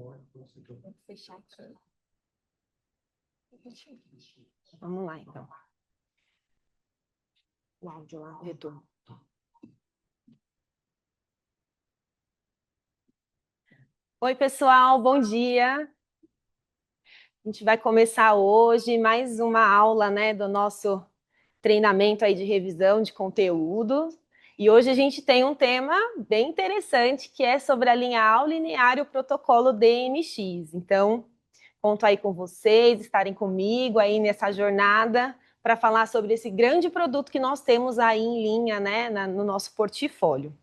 Vou fechar aqui. Vamos lá, então. O áudio lá, o retorno. Oi, pessoal, bom dia. A gente vai começar hoje mais uma aula, né, do nosso treinamento aí de revisão de conteúdo. E hoje a gente tem um tema bem interessante, que é sobre a linha AU linear e o protocolo DMX. Então, conto aí com vocês, estarem comigo aí nessa jornada para falar sobre esse grande produto que nós temos aí em linha, né, no nosso portfólio.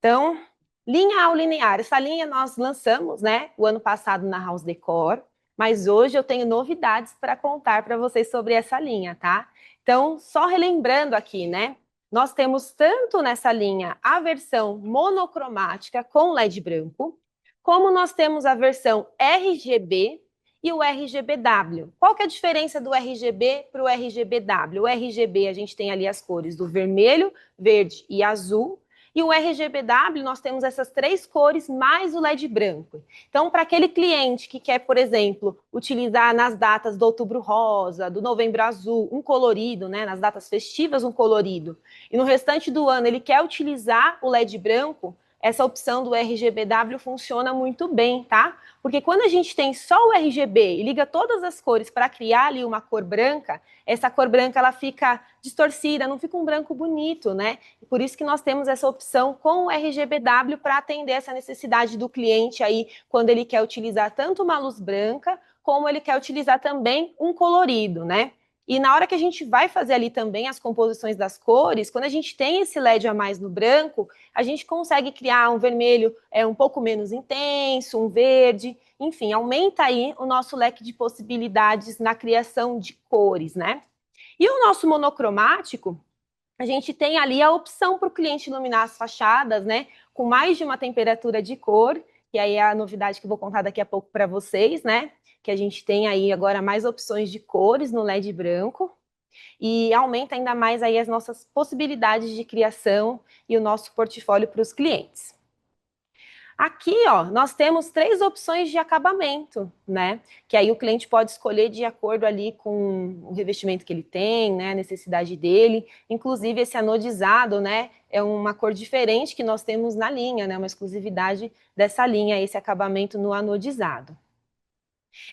Então, linha AU linear. Essa linha nós lançamos, né, o ano passado na House Decor, mas hoje eu tenho novidades para contar para vocês sobre essa linha, tá? Então, só relembrando aqui, né, nós temos tanto nessa linha a versão monocromática com LED branco, como nós temos a versão RGB e o RGBW. Qual que é a diferença do RGB para o RGBW? O RGB a gente tem ali as cores do vermelho, verde e azul, e o RGBW, nós temos essas três cores mais o LED branco. Então, para aquele cliente que quer, por exemplo, utilizar nas datas do outubro rosa, do novembro azul, um colorido, né, nas datas festivas, um colorido, e no restante do ano ele quer utilizar o LED branco, essa opção do RGBW funciona muito bem, tá? Porque quando a gente tem só o RGB e liga todas as cores para criar ali uma cor branca, essa cor branca ela fica distorcida, não fica um branco bonito, né? E por isso que nós temos essa opção com o RGBW para atender essa necessidade do cliente aí, quando ele quer utilizar tanto uma luz branca, como ele quer utilizar também um colorido, né? E na hora que a gente vai fazer ali também as composições das cores, quando a gente tem esse LED a mais no branco, a gente consegue criar um vermelho um pouco menos intenso, um verde, enfim, aumenta aí o nosso leque de possibilidades na criação de cores, né? E o nosso monocromático, a gente tem ali a opção para o cliente iluminar as fachadas, né, com mais de uma temperatura de cor, que aí é a novidade que eu vou contar daqui a pouco para vocês, né, que a gente tem aí agora mais opções de cores no LED branco, e aumenta ainda mais aí as nossas possibilidades de criação e o nosso portfólio para os clientes. Aqui, ó, nós temos três opções de acabamento, né? Que aí o cliente pode escolher de acordo ali com o revestimento que ele tem, né? A necessidade dele. Inclusive, esse anodizado, né? É uma cor diferente que nós temos na linha, né? Uma exclusividade dessa linha, esse acabamento no anodizado.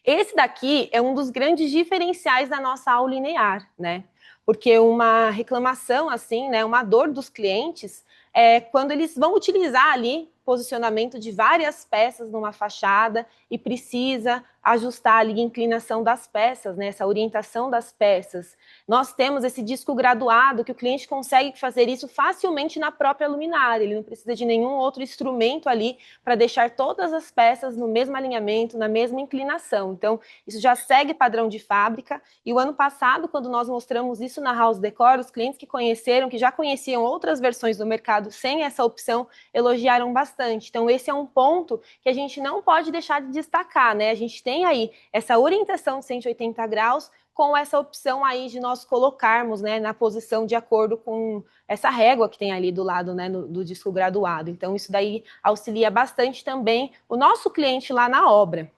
Esse daqui é um dos grandes diferenciais da nossa aula linear, né? Porque uma reclamação, assim, né? Uma dor dos clientes é quando eles vão utilizar ali posicionamento de várias peças numa fachada e precisa ajustar ali a inclinação das peças, né? Essa orientação das peças. Nós temos esse disco graduado que o cliente consegue fazer isso facilmente na própria luminária. Ele não precisa de nenhum outro instrumento ali para deixar todas as peças no mesmo alinhamento, na mesma inclinação. Então, isso já segue padrão de fábrica. E o ano passado, quando nós mostramos isso na House Decor, os clientes que conheceram, que já conheciam outras versões do mercado sem essa opção, elogiaram bastante. Então, esse é um ponto que a gente não pode deixar de destacar, né? A gente tem aí essa orientação de 180 graus com essa opção aí de nós colocarmos, né, na posição de acordo com essa régua que tem ali do lado, né, do disco graduado. Então, isso daí auxilia bastante também o nosso cliente lá na obra.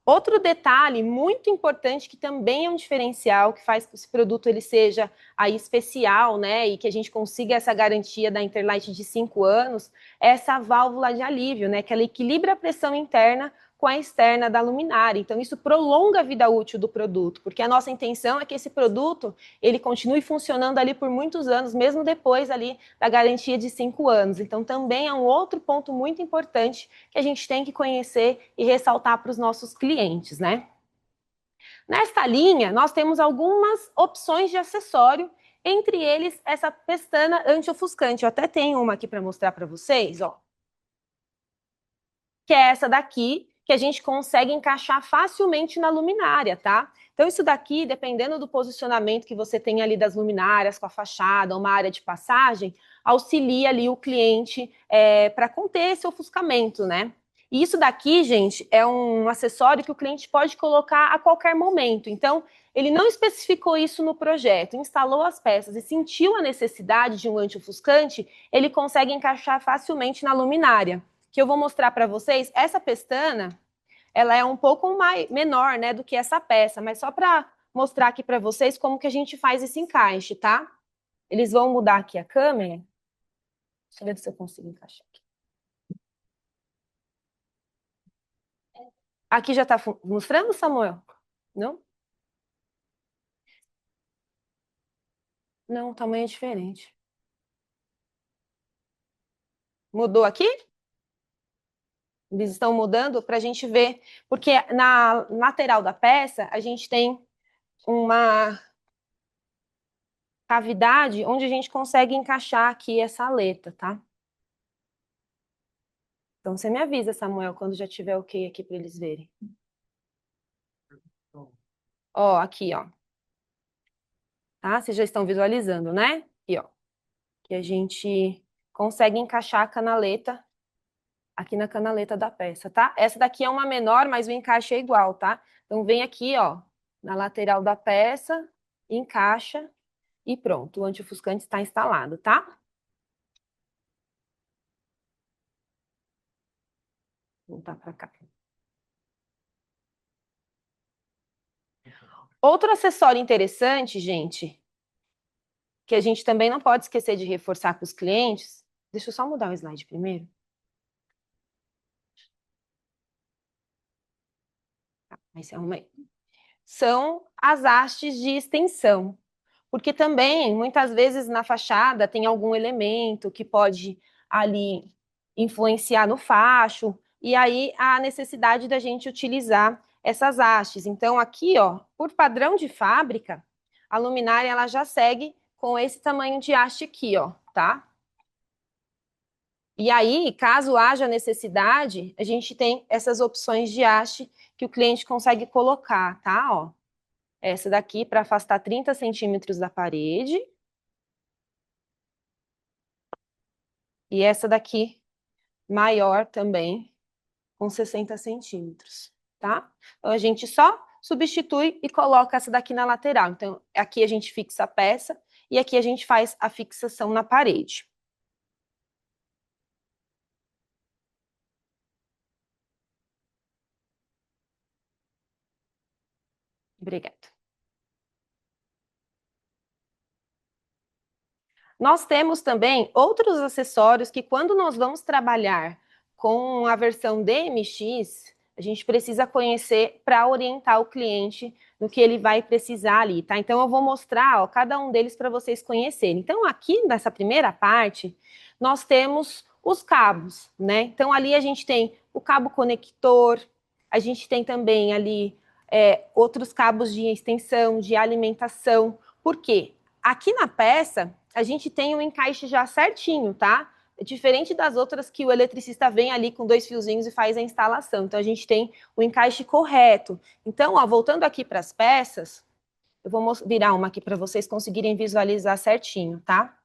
Outro detalhe muito importante que também é um diferencial que faz que esse produto ele seja aí especial, né, e que a gente consiga essa garantia da Interlite de 5 anos, é essa válvula de alívio, né, que ela equilibra a pressão interna com a externa da luminária. Então, isso prolonga a vida útil do produto, porque a nossa intenção é que esse produto ele continue funcionando ali por muitos anos, mesmo depois ali da garantia de 5 anos. Então, também é um outro ponto muito importante que a gente tem que conhecer e ressaltar para os nossos clientes, né? Nesta linha, nós temos algumas opções de acessório, entre eles essa pestana anti-ofuscante. Eu até tenho uma aqui para mostrar para vocês, ó. Que é essa daqui, que a gente consegue encaixar facilmente na luminária, tá? Então, isso daqui, dependendo do posicionamento que você tem ali das luminárias, com a fachada, uma área de passagem, auxilia ali o cliente para conter esse ofuscamento, né? E isso daqui, gente, é um acessório que o cliente pode colocar a qualquer momento. Então, ele não especificou isso no projeto, instalou as peças e sentiu a necessidade de um anti-ofuscante, ele consegue encaixar facilmente na luminária. Que eu vou mostrar para vocês, essa pestana, ela é um pouco menor, né, do que essa peça, mas só para mostrar aqui para vocês como que a gente faz esse encaixe, tá? Eles vão mudar aqui a câmera. Deixa eu ver se eu consigo encaixar aqui. Aqui já está mostrando, Samuel? Não? Não, o tamanho é diferente. Mudou aqui? Eles estão mudando para a gente ver, porque na lateral da peça a gente tem uma cavidade onde a gente consegue encaixar aqui essa aleta, tá? Então você me avisa, Samuel, quando já tiver ok aqui para eles verem. Ó, aqui, ó. Tá? Vocês já estão visualizando, né? Aqui, ó. Que a gente consegue encaixar a canaleta aqui na canaleta da peça, tá? Essa daqui é uma menor, mas o encaixe é igual, tá? Então vem aqui, ó, na lateral da peça, encaixa e pronto, o anti-ofuscante está instalado, tá? Vou voltar para cá. Outro acessório interessante, gente, que a gente também não pode esquecer de reforçar com os clientes. Deixa eu só mudar o slide primeiro. Tá, aí você arruma aí. São as hastes de extensão. Porque também, muitas vezes, na fachada tem algum elemento que pode ali influenciar no facho, e aí há a necessidade da gente utilizar essas hastes. Então, aqui, ó, por padrão de fábrica, a luminária ela já segue com esse tamanho de haste aqui, ó, tá? E aí, caso haja necessidade, a gente tem essas opções de haste que o cliente consegue colocar, tá? Ó, essa daqui para afastar 30 centímetros da parede. E essa daqui, maior também, com 60 centímetros, tá? Então, a gente só substitui e coloca essa daqui na lateral. Então, aqui a gente fixa a peça e aqui a gente faz a fixação na parede. Obrigada. Nós temos também outros acessórios que, quando nós vamos trabalhar com a versão DMX, a gente precisa conhecer para orientar o cliente no que ele vai precisar ali, tá? Então, eu vou mostrar, ó, cada um deles para vocês conhecerem. Então, aqui nessa primeira parte, nós temos os cabos, né? Então, ali a gente tem o cabo conector, a gente tem também ali outros cabos de extensão, de alimentação. Por quê? Aqui na peça, a gente tem um encaixe já certinho, tá? É diferente das outras que o eletricista vem ali com dois fiozinhos e faz a instalação. Então, a gente tem o encaixe correto. Então, ó, voltando aqui para as peças, eu vou virar uma aqui para vocês conseguirem visualizar certinho, tá?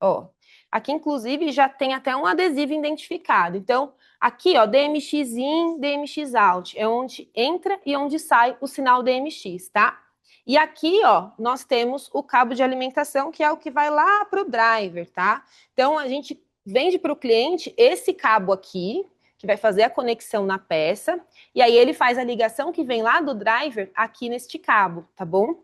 Ó, aqui, inclusive, já tem até um adesivo identificado. Então, aqui, ó, DMX in, DMX out, é onde entra e onde sai o sinal DMX, tá? E aqui, ó, nós temos o cabo de alimentação, que é o que vai lá para o driver, tá? Então, a gente vende para o cliente esse cabo aqui, que vai fazer a conexão na peça, e aí ele faz a ligação que vem lá do driver aqui neste cabo, tá bom?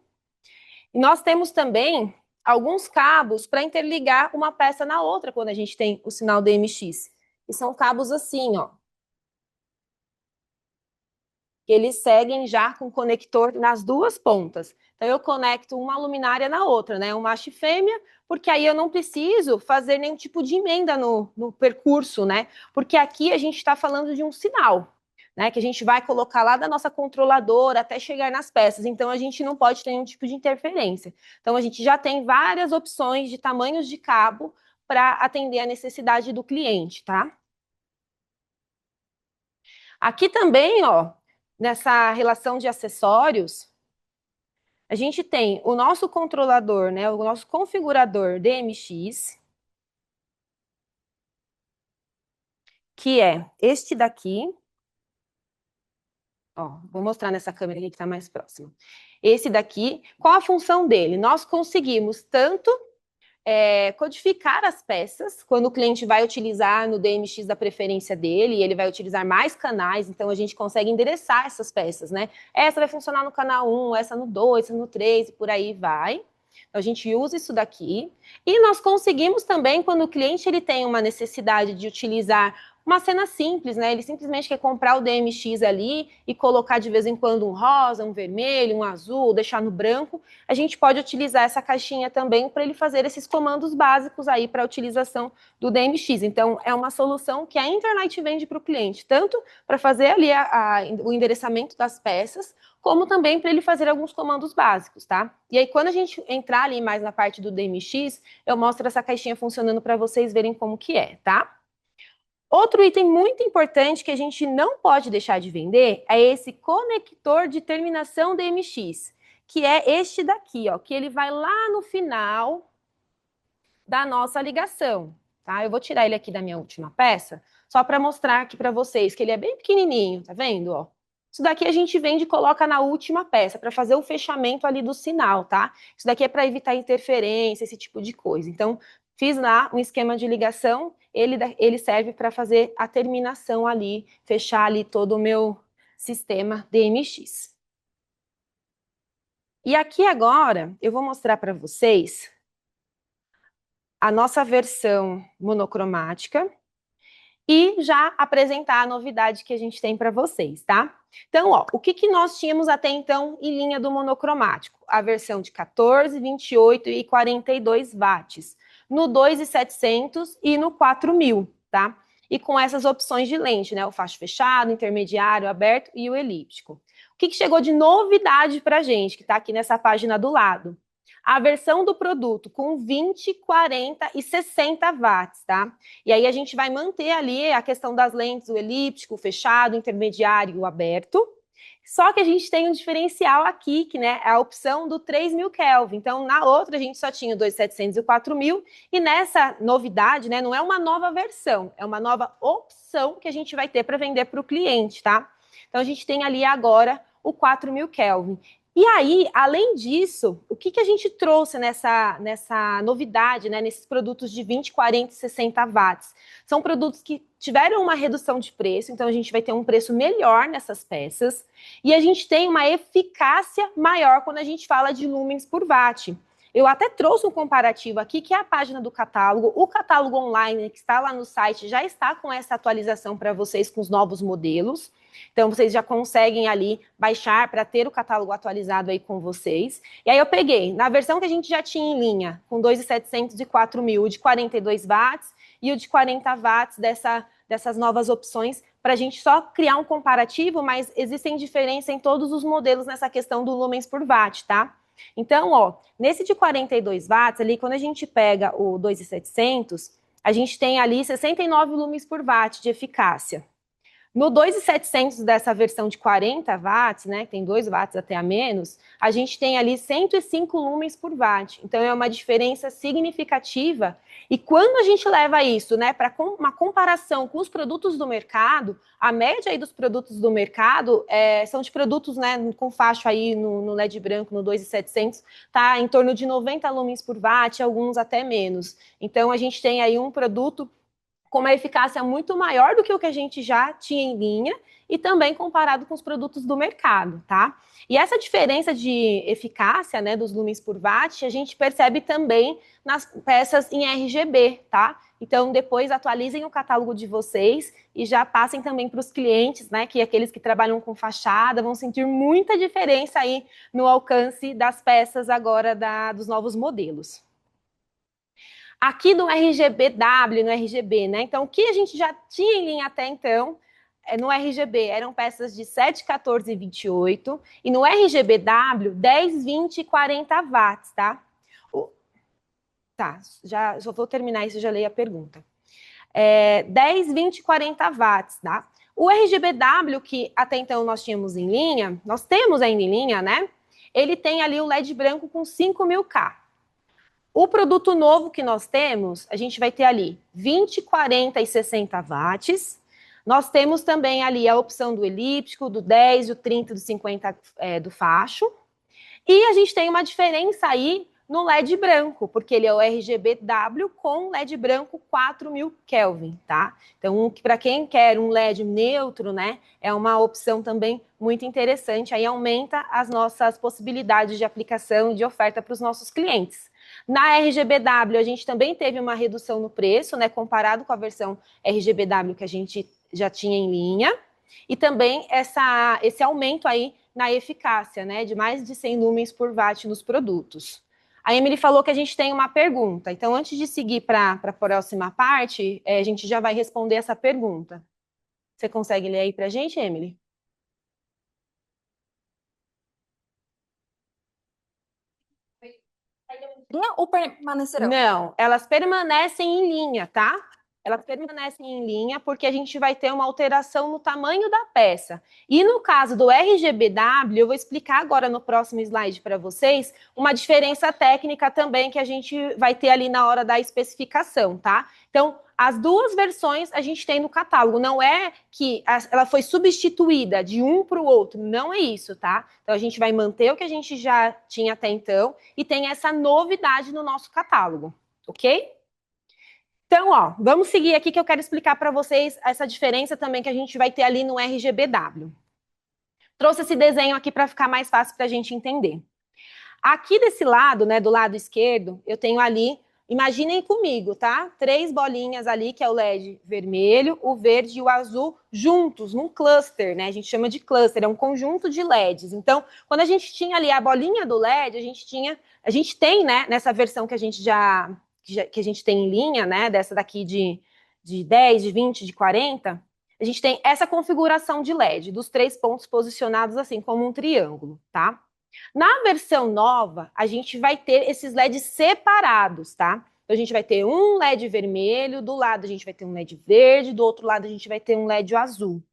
E nós temos também alguns cabos para interligar uma peça na outra quando a gente tem o sinal DMX. E são cabos assim, ó. Que eles seguem já com conector nas duas pontas. Então, eu conecto uma luminária na outra, né? Um macho e fêmea, porque aí eu não preciso fazer nenhum tipo de emenda no percurso, né? Porque aqui a gente está falando de um sinal, né? Que a gente vai colocar lá da nossa controladora até chegar nas peças. Então, a gente não pode ter nenhum tipo de interferência. Então, a gente já tem várias opções de tamanhos de cabo para atender a necessidade do cliente, tá? Aqui também, ó, nessa relação de acessórios, a gente tem o nosso controlador, né, o nosso configurador DMX. que é este daqui. Ó, vou mostrar nessa câmera aqui que está mais próxima. Esse daqui, qual a função dele? Nós conseguimos tanto codificar as peças, quando o cliente vai utilizar no DMX da preferência dele, e ele vai utilizar mais canais, então a gente consegue endereçar essas peças, né? Essa vai funcionar no canal 1, essa no 2, essa no 3, e por aí vai. Então, a gente usa isso daqui. E nós conseguimos também, quando o cliente ele tem uma necessidade de utilizar uma cena simples, né? Ele simplesmente quer comprar o DMX ali e colocar de vez em quando um rosa, um vermelho, um azul, deixar no branco. A gente pode utilizar essa caixinha também para ele fazer esses comandos básicos aí para a utilização do DMX. Então, é uma solução que a internet vende para o cliente, tanto para fazer ali o endereçamento das peças, como também para ele fazer alguns comandos básicos, tá? E aí, quando a gente entrar ali mais na parte do DMX, eu mostro essa caixinha funcionando para vocês verem como que é, tá? Outro item muito importante que a gente não pode deixar de vender é esse conector de terminação DMX, que é este daqui, ó, que ele vai lá no final da nossa ligação, tá? Eu vou tirar ele aqui da minha última peça, só para mostrar aqui para vocês que ele é bem pequenininho, tá vendo, ó? Isso daqui a gente vende e coloca na última peça para fazer o fechamento ali do sinal, tá? Isso daqui é para evitar interferência, esse tipo de coisa. Então, fiz lá um esquema de ligação, ele serve para fazer a terminação ali, fechar ali todo o meu sistema DMX. E aqui agora eu vou mostrar para vocês a nossa versão monocromática e já apresentar a novidade que a gente tem para vocês, tá? Então, ó, o que nós tínhamos até então em linha do monocromático? A versão de 14, 28 e 42 watts, no 2.700 e no 4.000, tá? E com essas opções de lente, né? O facho fechado, intermediário, aberto e o elíptico. O que chegou de novidade para a gente, que está aqui nessa página do lado? A versão do produto com 20, 40 e 60 watts, tá? E aí a gente vai manter ali a questão das lentes, o elíptico, o fechado, o intermediário e o aberto. Só que a gente tem um diferencial aqui, que né, é a opção do 3.000 Kelvin. Então, na outra, a gente só tinha o 2.700 e o 4.000. E nessa novidade, né, não é uma nova versão, é uma nova opção que a gente vai ter para vender para o cliente, tá? Então, a gente tem ali agora o 4.000 Kelvin. E aí, além disso, o que a gente trouxe nessa novidade, né, nesses produtos de 20, 40 e 60 watts? São produtos que tiveram uma redução de preço, então a gente vai ter um preço melhor nessas peças, e a gente tem uma eficácia maior quando a gente fala de lumens por watt. Eu até trouxe um comparativo aqui, que é a página do catálogo. O catálogo online que está lá no site já está com essa atualização para vocês com os novos modelos. Então, vocês já conseguem ali baixar para ter o catálogo atualizado aí com vocês. E aí eu peguei, na versão que a gente já tinha em linha, com 2.700 e 4.000, o de 42 watts e o de 40 watts dessas novas opções, para a gente só criar um comparativo, mas existem diferença em todos os modelos nessa questão do lumens por watt, tá? Então, ó, nesse de 42 watts, ali, quando a gente pega o 2.700, a gente tem ali 69 lumens por watt de eficácia. No 2.700 dessa versão de 40 watts, né, que tem 2 watts até a menos, a gente tem ali 105 lumens por watt. Então, é uma diferença significativa. E quando a gente leva isso, né, para uma comparação com os produtos do mercado, a média aí dos produtos do mercado são de produtos, né, com faixa aí no LED branco, no 2.700, tá em torno de 90 lumens por watt, alguns até menos. Então, a gente tem aí um produto com uma eficácia muito maior do que o que a gente já tinha em linha e também comparado com os produtos do mercado, tá? E essa diferença de eficácia, né, dos lumens por watt, a gente percebe também nas peças em RGB, tá? Então, depois atualizem o catálogo de vocês e já passem também para os clientes, né, que aqueles que trabalham com fachada vão sentir muita diferença aí no alcance das peças agora dos novos modelos. Aqui no RGBW, no RGB, né? Então, o que a gente já tinha em linha até então, no RGB, eram peças de 7, 14 e 28, e no RGBW, 10, 20 e 40 watts, tá? Tá, já vou terminar isso, já leio a pergunta. 10, 20 e 40 watts, tá? O RGBW, que até então nós tínhamos em linha, nós temos ainda em linha, né? Ele tem ali o LED branco com 5.000K. O produto novo que nós temos, a gente vai ter ali 20, 40 e 60 watts, Nós temos também ali a opção do elíptico, do 10, do 30, do 50 do facho. E a gente tem uma diferença aí no LED branco, porque ele é o RGBW com LED branco 4000 Kelvin, tá? Então, para quem quer um LED neutro, né, é uma opção também muito interessante, aí aumenta as nossas possibilidades de aplicação e de oferta para os nossos clientes. Na RGBW, a gente também teve uma redução no preço, né, comparado com a versão RGBW que a gente já tinha em linha, e também esse aumento aí na eficácia, né, de mais de 100 lumens por watt nos produtos. A Emily falou que a gente tem uma pergunta, então antes de seguir para a próxima parte, a gente já vai responder essa pergunta. Você consegue ler aí para a gente, Emily? Ou permanecerão? Não, elas permanecem em linha, tá? Elas permanecem em linha porque a gente vai ter uma alteração no tamanho da peça. E no caso do RGBW, eu vou explicar agora no próximo slide para vocês uma diferença técnica também que a gente vai ter ali na hora da especificação, tá? Então, as duas versões a gente tem no catálogo. Não é que ela foi substituída de um para o outro. Não é isso, tá? Então, a gente vai manter o que a gente já tinha até então e tem essa novidade no nosso catálogo, ok? Então, ó, vamos seguir aqui que eu quero explicar para vocês essa diferença também que a gente vai ter ali no RGBW. Trouxe esse desenho aqui para ficar mais fácil para a gente entender. Aqui desse lado, né, do lado esquerdo, eu tenho ali, imaginem comigo, tá? 3 bolinhas ali, que é o LED vermelho, o verde e o azul, juntos, num cluster, né? A gente chama de cluster, é um conjunto de LEDs. Então, quando a gente tinha ali a bolinha do LED, a gente tem, né, nessa versão que a gente que a gente tem em linha, né, dessa daqui de 10, de 20, de 40, a gente tem essa configuração de LED, dos 3 pontos posicionados assim, como um triângulo, tá? Na versão nova, a gente vai ter esses LEDs separados, tá? Então, a gente vai ter um LED vermelho, do lado a gente vai ter um LED verde, do outro lado a gente vai ter um LED azul.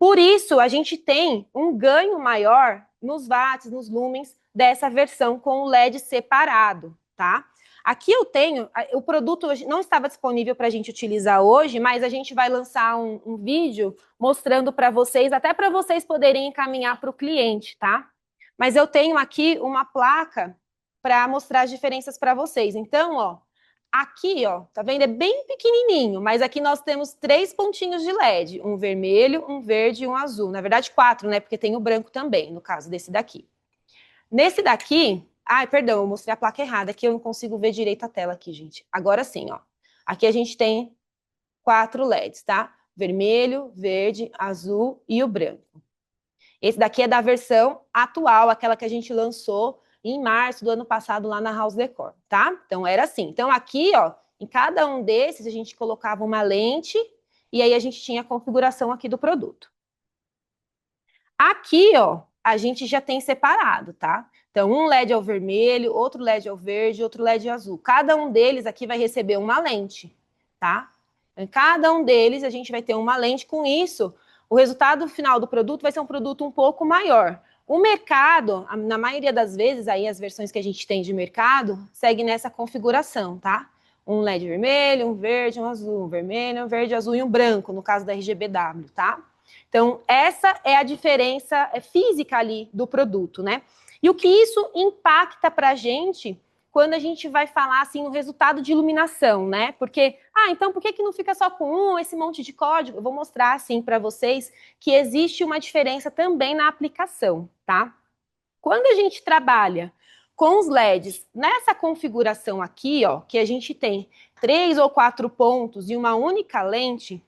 Por isso, a gente tem um ganho maior nos watts, nos lumens dessa versão com o LED separado, tá? Aqui eu tenho, o produto não estava disponível para a gente utilizar hoje, mas a gente vai lançar um vídeo mostrando para vocês, até para vocês poderem encaminhar para o cliente, tá? Mas eu tenho aqui uma placa para mostrar as diferenças para vocês. Então, ó, aqui, ó, tá vendo? É bem pequenininho, mas aqui nós temos 3 pontinhos de LED, um vermelho, um verde e um azul. Na verdade, 4, né? Porque tem o branco também, no caso desse daqui. Nesse daqui, ai, perdão, eu mostrei a placa errada, aqui eu não consigo ver direito a tela aqui, gente. Agora sim, ó. Aqui a gente tem 4 LEDs, tá? Vermelho, verde, azul e o branco. Esse daqui é da versão atual, aquela que a gente lançou em março do ano passado lá na House Decor, tá? Então era assim. Então aqui, ó, em cada um desses a gente colocava uma lente e aí a gente tinha a configuração aqui do produto. Aqui, ó, a gente já tem separado, tá? Então um LED é o vermelho, outro LED é o verde, outro LED é o azul. Cada um deles aqui vai receber uma lente, tá? Em cada um deles a gente vai ter uma lente. Com isso, o resultado final do produto vai ser um produto um pouco maior. O mercado, na maioria das vezes, aí as versões que a gente tem de mercado, segue nessa configuração, tá? Um LED vermelho, um verde, um azul, um vermelho, um verde, azul e um branco, no caso da RGBW, tá? Então, essa é a diferença física ali do produto, né? E o que isso impacta para a gente quando a gente vai falar assim no resultado de iluminação, né? Porque, então por que não fica só com esse monte de código? Eu vou mostrar assim para vocês que existe uma diferença também na aplicação, tá? Quando a gente trabalha com os LEDs nessa configuração aqui, ó, que a gente tem 3 ou 4 pontos e uma única lente,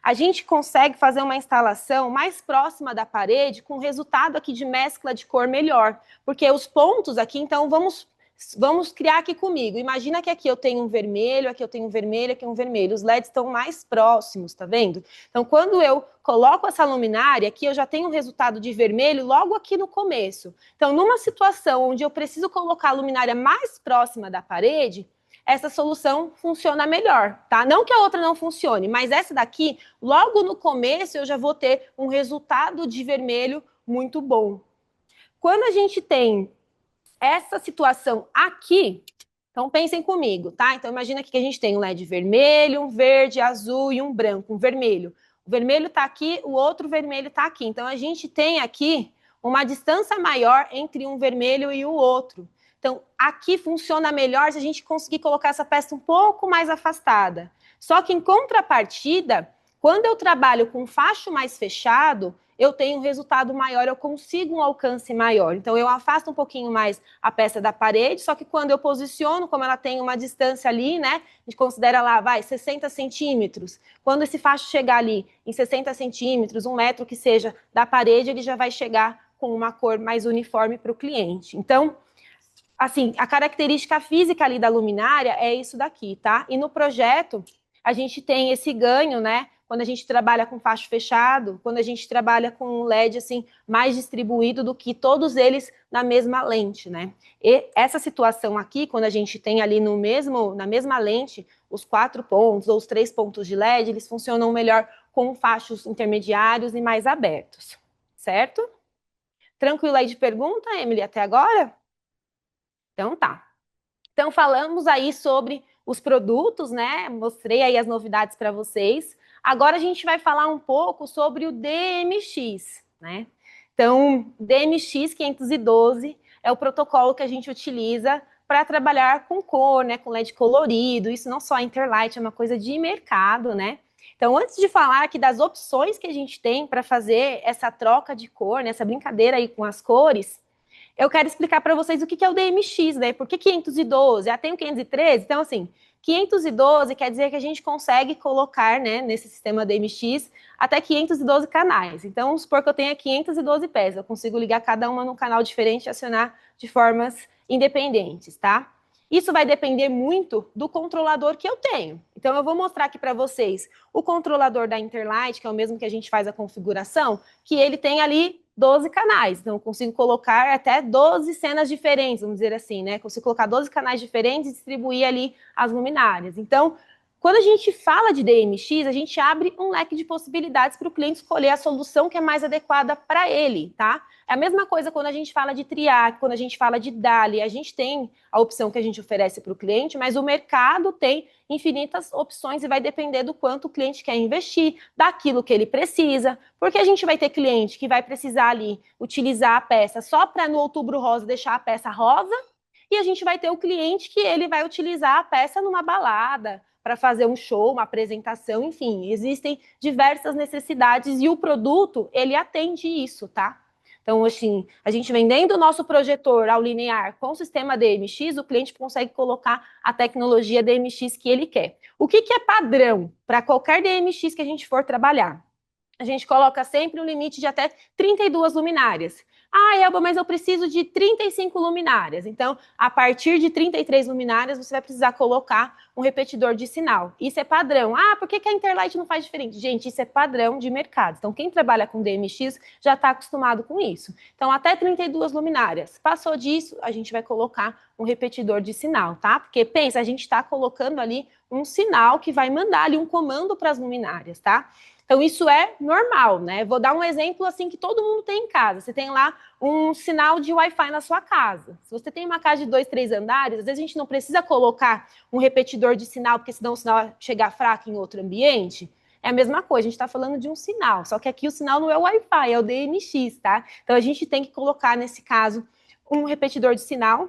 a gente consegue fazer uma instalação mais próxima da parede com resultado aqui de mescla de cor melhor, porque os pontos aqui, então vamos criar aqui comigo. Imagina que aqui eu tenho um vermelho, aqui eu tenho um vermelho, aqui um vermelho. Os LEDs estão mais próximos, tá vendo? Então, quando eu coloco essa luminária, aqui eu já tenho um resultado de vermelho logo aqui no começo. Então, numa situação onde eu preciso colocar a luminária mais próxima da parede, essa solução funciona melhor, tá? Não que a outra não funcione, mas essa daqui, logo no começo, eu já vou ter um resultado de vermelho muito bom. Quando a gente tem essa situação aqui, então pensem comigo, tá? Então imagina aqui que a gente tem um LED vermelho, um verde, azul e um branco, um vermelho. O vermelho está aqui, o outro vermelho está aqui. Então, a gente tem aqui uma distância maior entre um vermelho e o outro. Então, aqui funciona melhor se a gente conseguir colocar essa peça um pouco mais afastada. Só que, em contrapartida, quando eu trabalho com facho mais fechado, eu tenho um resultado maior, eu consigo um alcance maior. Então, eu afasto um pouquinho mais a peça da parede, só que quando eu posiciono, como ela tem uma distância ali, né? A gente considera lá, 60 centímetros. Quando esse facho chegar ali em 60 centímetros, 1 metro que seja da parede, ele já vai chegar com uma cor mais uniforme para o cliente. Então, assim, a característica física ali da luminária é isso daqui, tá? E no projeto, a gente tem esse ganho, né? Quando a gente trabalha com facho fechado, quando a gente trabalha com um LED, assim, mais distribuído do que todos eles na mesma lente, né? E essa situação aqui, quando a gente tem ali na mesma lente, os 4 pontos ou os 3 pontos de LED, eles funcionam melhor com fachos intermediários e mais abertos, certo? Tranquilo aí de pergunta, Emily, até agora? Então tá. Então falamos aí sobre os produtos, né? Mostrei aí as novidades para vocês. Agora a gente vai falar um pouco sobre o DMX, né? Então, DMX 512 é o protocolo que a gente utiliza para trabalhar com cor, né? Com LED colorido. Isso não só a Interlight, é uma coisa de mercado, né? Então, antes de falar aqui das opções que a gente tem para fazer essa troca de cor, né? Essa brincadeira aí com as cores, eu quero explicar para vocês o que é o DMX, né? Por que 512? Ah, tem o 513? Então, assim, 512 quer dizer que a gente consegue colocar, né, nesse sistema DMX, até 512 canais. Então, vamos supor que eu tenha 512 peças. Eu consigo ligar cada uma num canal diferente e acionar de formas independentes, tá? Isso vai depender muito do controlador que eu tenho. Então, eu vou mostrar aqui para vocês o controlador da Interlight, que é o mesmo que a gente faz a configuração, que ele tem ali 12 canais. Então, eu consigo colocar até 12 cenas diferentes, vamos dizer assim, né? Consigo colocar 12 canais diferentes e distribuir ali as luminárias. Então, quando a gente fala de DMX, a gente abre um leque de possibilidades para o cliente escolher a solução que é mais adequada para ele, tá? É a mesma coisa quando a gente fala de Triac, quando a gente fala de DALI, a gente tem a opção que a gente oferece para o cliente, mas o mercado tem infinitas opções e vai depender do quanto o cliente quer investir, daquilo que ele precisa, porque a gente vai ter cliente que vai precisar ali utilizar a peça só para no Outubro Rosa deixar a peça rosa, e a gente vai ter o cliente que ele vai utilizar a peça numa balada, para fazer um show, uma apresentação, enfim, existem diversas necessidades e o produto, ele atende isso, tá? Então, assim, a gente vendendo o nosso projetor ao linear com o sistema DMX, o cliente consegue colocar a tecnologia DMX que ele quer. O que é padrão para qualquer DMX que a gente for trabalhar? A gente coloca sempre um limite de até 32 luminárias. Ah, Elba, mas eu preciso de 35 luminárias. Então, a partir de 33 luminárias, você vai precisar colocar um repetidor de sinal. Isso é padrão. Ah, por que a Interlight não faz diferente? Gente, isso é padrão de mercado. Então, quem trabalha com DMX já está acostumado com isso. Então, até 32 luminárias. Passou disso, a gente vai colocar um repetidor de sinal, tá? Porque, pensa, a gente está colocando ali um sinal que vai mandar ali um comando para as luminárias, tá? Então, isso é normal, né? Vou dar um exemplo assim que todo mundo tem em casa. Você tem lá um sinal de Wi-Fi na sua casa. Se você tem uma casa de 2, 3 andares, às vezes a gente não precisa colocar um repetidor de sinal, porque senão o sinal vai chegar fraco em outro ambiente. É a mesma coisa, a gente está falando de um sinal, só que aqui o sinal não é o Wi-Fi, é o DMX, tá? Então, a gente tem que colocar, nesse caso, um repetidor de sinal.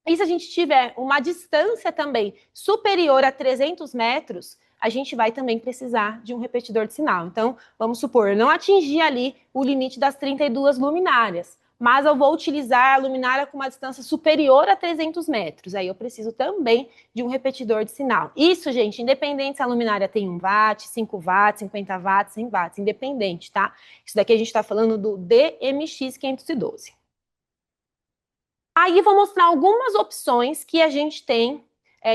E se a gente tiver uma distância também superior a 300 metros, a gente vai também precisar de um repetidor de sinal. Então, vamos supor, eu não atingi ali o limite das 32 luminárias, mas eu vou utilizar a luminária com uma distância superior a 300 metros. Aí eu preciso também de um repetidor de sinal. Isso, gente, independente se a luminária tem 1 watt, 5 watts, 50 watts, 100 watts, independente, tá? Isso daqui a gente está falando do DMX 512. Aí vou mostrar algumas opções que a gente tem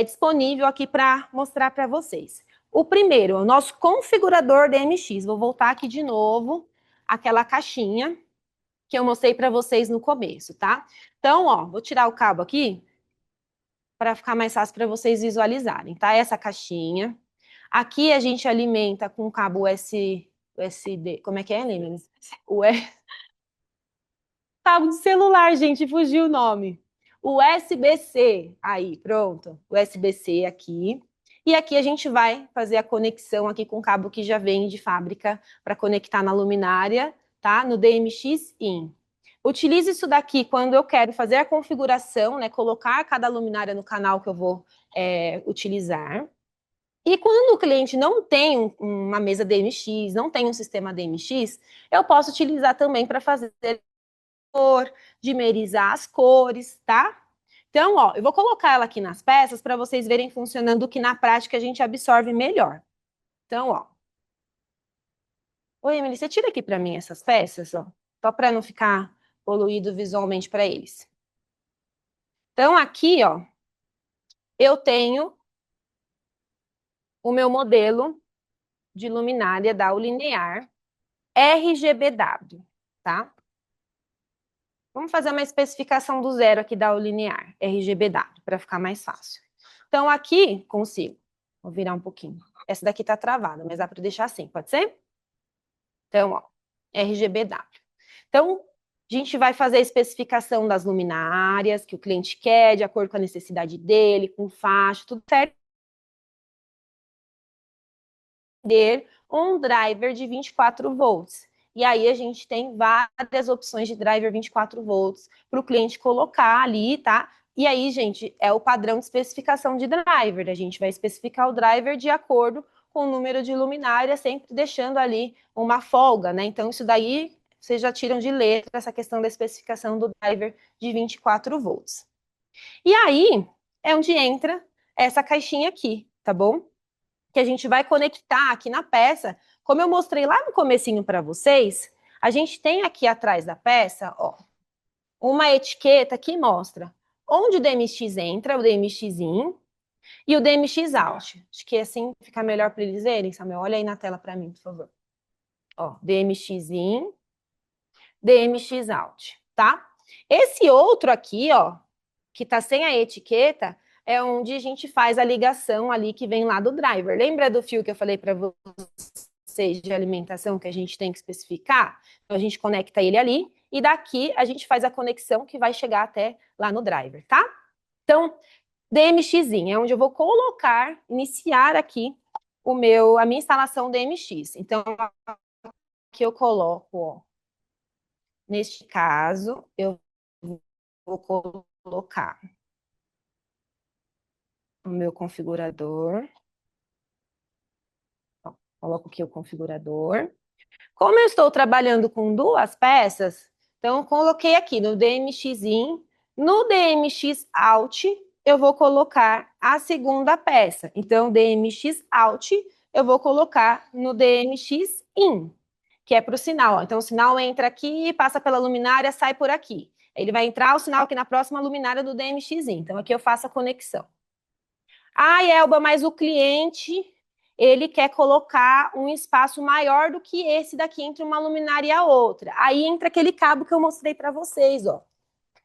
disponível aqui para mostrar para vocês. O primeiro é o nosso configurador DMX. Vou voltar aqui de novo, aquela caixinha que eu mostrei para vocês no começo, tá? Então, ó, vou tirar o cabo aqui para ficar mais fácil para vocês visualizarem, tá? Essa caixinha. Aqui a gente alimenta com cabo USB, como é que é, Lênin? Cabo de celular, gente, fugiu o nome. USB-C, aí, pronto. USB-C aqui. E aqui a gente vai fazer a conexão aqui com o cabo que já vem de fábrica para conectar na luminária, tá? No DMX-IN. Utilize isso daqui quando eu quero fazer a configuração, né? Colocar cada luminária no canal que eu vou utilizar. E quando o cliente não tem uma mesa DMX, não tem um sistema DMX, eu posso utilizar também para fazer cor, dimerizar as cores, tá? Então, ó, eu vou colocar ela aqui nas peças para vocês verem funcionando, que na prática a gente absorve melhor. Então, ó. Oi, Emily, você tira aqui para mim essas peças, ó, só para não ficar poluído visualmente para eles. Então, aqui, ó, eu tenho o meu modelo de luminária da Ulinear RGBW, tá? Vamos fazer uma especificação do zero aqui da Ulinear RGBW, para ficar mais fácil. Então, aqui, consigo. Vou virar um pouquinho. Essa daqui tá travada, mas dá para deixar assim, pode ser? Então, ó, RGBW. Então, a gente vai fazer a especificação das luminárias que o cliente quer, de acordo com a necessidade dele, com faixa, tudo certo. Um driver de 24 volts. E aí a gente tem várias opções de driver 24 volts para o cliente colocar ali, tá? E aí, gente, é o padrão de especificação de driver. A gente vai especificar o driver de acordo com o número de luminária, sempre deixando ali uma folga, né? Então, isso daí vocês já tiram de letra essa questão da especificação do driver de 24 volts. E aí é onde entra essa caixinha aqui, tá bom? Que a gente vai conectar aqui na peça. Como eu mostrei lá no comecinho para vocês, a gente tem aqui atrás da peça, ó, uma etiqueta que mostra onde o DMX entra, o DMX in e o DMX out. Acho que assim fica melhor para eles verem, Samuel. Olha aí na tela para mim, por favor. Ó, DMX in, DMX out, tá? Esse outro aqui, ó, que tá sem a etiqueta, é onde a gente faz a ligação ali que vem lá do driver. Lembra do fio que eu falei para vocês de alimentação que a gente tem que especificar? Então, a gente conecta ele ali e daqui a gente faz a conexão que vai chegar até lá no driver, tá? Então, DMX é onde eu vou colocar, iniciar aqui a minha instalação DMX. Então, aqui eu coloco, ó, neste caso, eu vou colocar o meu configurador. Ó, coloco aqui o configurador. Como eu estou trabalhando com duas peças, então eu coloquei aqui no DMX in, no DMX out, eu vou colocar a segunda peça. Então, DMX out, eu vou colocar no DMX in, que é para o sinal. Ó. Então, o sinal entra aqui, passa pela luminária, sai por aqui. Ele vai entrar o sinal aqui na próxima luminária do DMX in. Então, aqui eu faço a conexão. Ah, Elba, mas o cliente, ele quer colocar um espaço maior do que esse daqui entre uma luminária e a outra. Aí entra aquele cabo que eu mostrei para vocês, ó.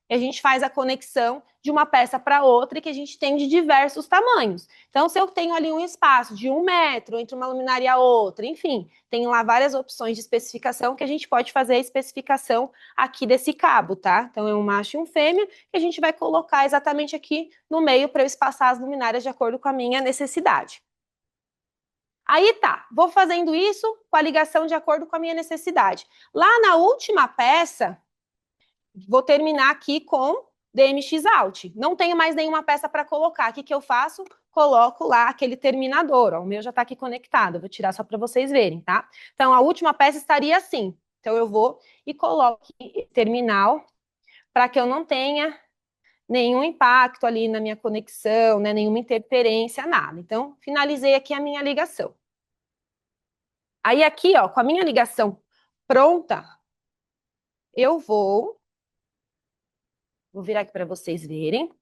E a gente faz a conexão de uma peça para outra que a gente tem de diversos tamanhos. Então, se eu tenho ali um espaço de 1 metro entre uma luminária e a outra, enfim, tem lá várias opções de especificação que a gente pode fazer a especificação aqui desse cabo, tá? Então, é um macho e um fêmea que a gente vai colocar exatamente aqui no meio para eu espaçar as luminárias de acordo com a minha necessidade. Aí tá, vou fazendo isso com a ligação de acordo com a minha necessidade. Lá na última peça, vou terminar aqui com DMX out. Não tenho mais nenhuma peça para colocar. O que eu faço? Coloco lá aquele terminador. Ó, o meu já está aqui conectado. Vou tirar só para vocês verem, tá? Então, a última peça estaria assim. Então, eu vou e coloco aqui terminal para que eu não tenha nenhum impacto ali na minha conexão, né? Nenhuma interferência, nada. Então, finalizei aqui a minha ligação. Aí, aqui, ó, com a minha ligação pronta, eu vou virar aqui para vocês verem.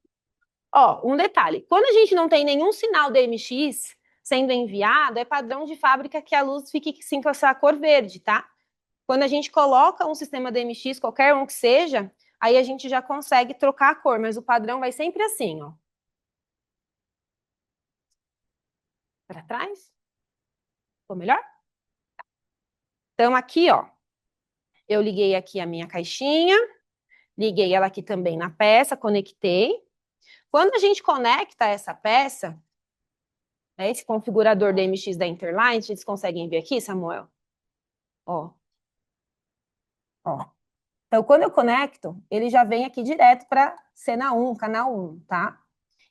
Ó, um detalhe, quando a gente não tem nenhum sinal DMX sendo enviado, é padrão de fábrica que a luz fique sim com essa cor verde, tá? Quando a gente coloca um sistema DMX, qualquer um que seja, aí a gente já consegue trocar a cor, mas o padrão vai sempre assim, ó. Para trás? Ficou melhor? Então, aqui, ó, eu liguei aqui a minha caixinha, liguei ela aqui também na peça, conectei. Quando a gente conecta essa peça, É esse configurador DMX da Interline, vocês conseguem ver aqui, Samuel? Ó. Ó. Então, quando eu conecto, ele já vem aqui direto para cena 1, canal 1, tá?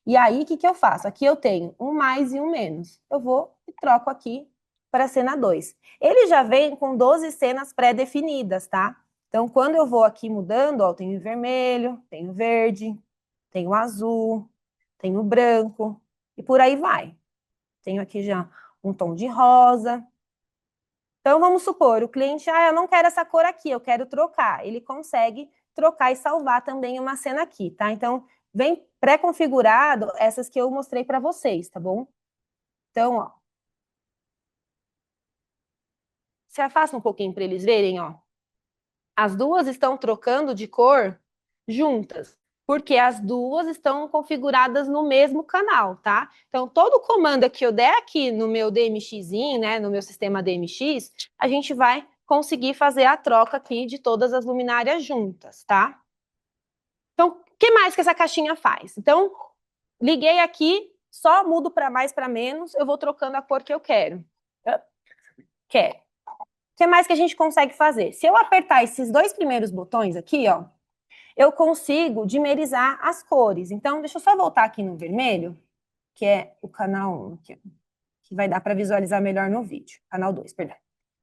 E aí, o que que eu faço? Aqui eu tenho um mais e um menos. Eu vou e troco aqui para cena 2. Ele já vem com 12 cenas pré-definidas, tá? Então, quando eu vou aqui mudando, ó, tenho vermelho, tenho verde, tenho azul, tenho branco, e por aí vai. Tenho aqui já um tom de rosa. Então, vamos supor, o cliente, eu não quero essa cor aqui, eu quero trocar. Ele consegue trocar e salvar também uma cena aqui, tá? Então, vem pré-configurado essas que eu mostrei para vocês, tá bom? Então, ó. Se afasta um pouquinho para eles verem, ó. As duas estão trocando de cor juntas, porque as duas estão configuradas no mesmo canal, tá? Então, todo comando que eu der aqui no meu DMX, né, no meu sistema DMX, a gente vai conseguir fazer a troca aqui de todas as luminárias juntas, tá? Então, o que mais que essa caixinha faz? Então, liguei aqui, só mudo para mais, para menos, eu vou trocando a cor que eu quero. Quero. O que mais que a gente consegue fazer? Se eu apertar esses dois primeiros botões aqui, ó, eu consigo dimerizar as cores. Então, deixa eu só voltar aqui no vermelho, que é o canal 1, aqui, que vai dar para visualizar melhor no vídeo. Canal 2, perdão.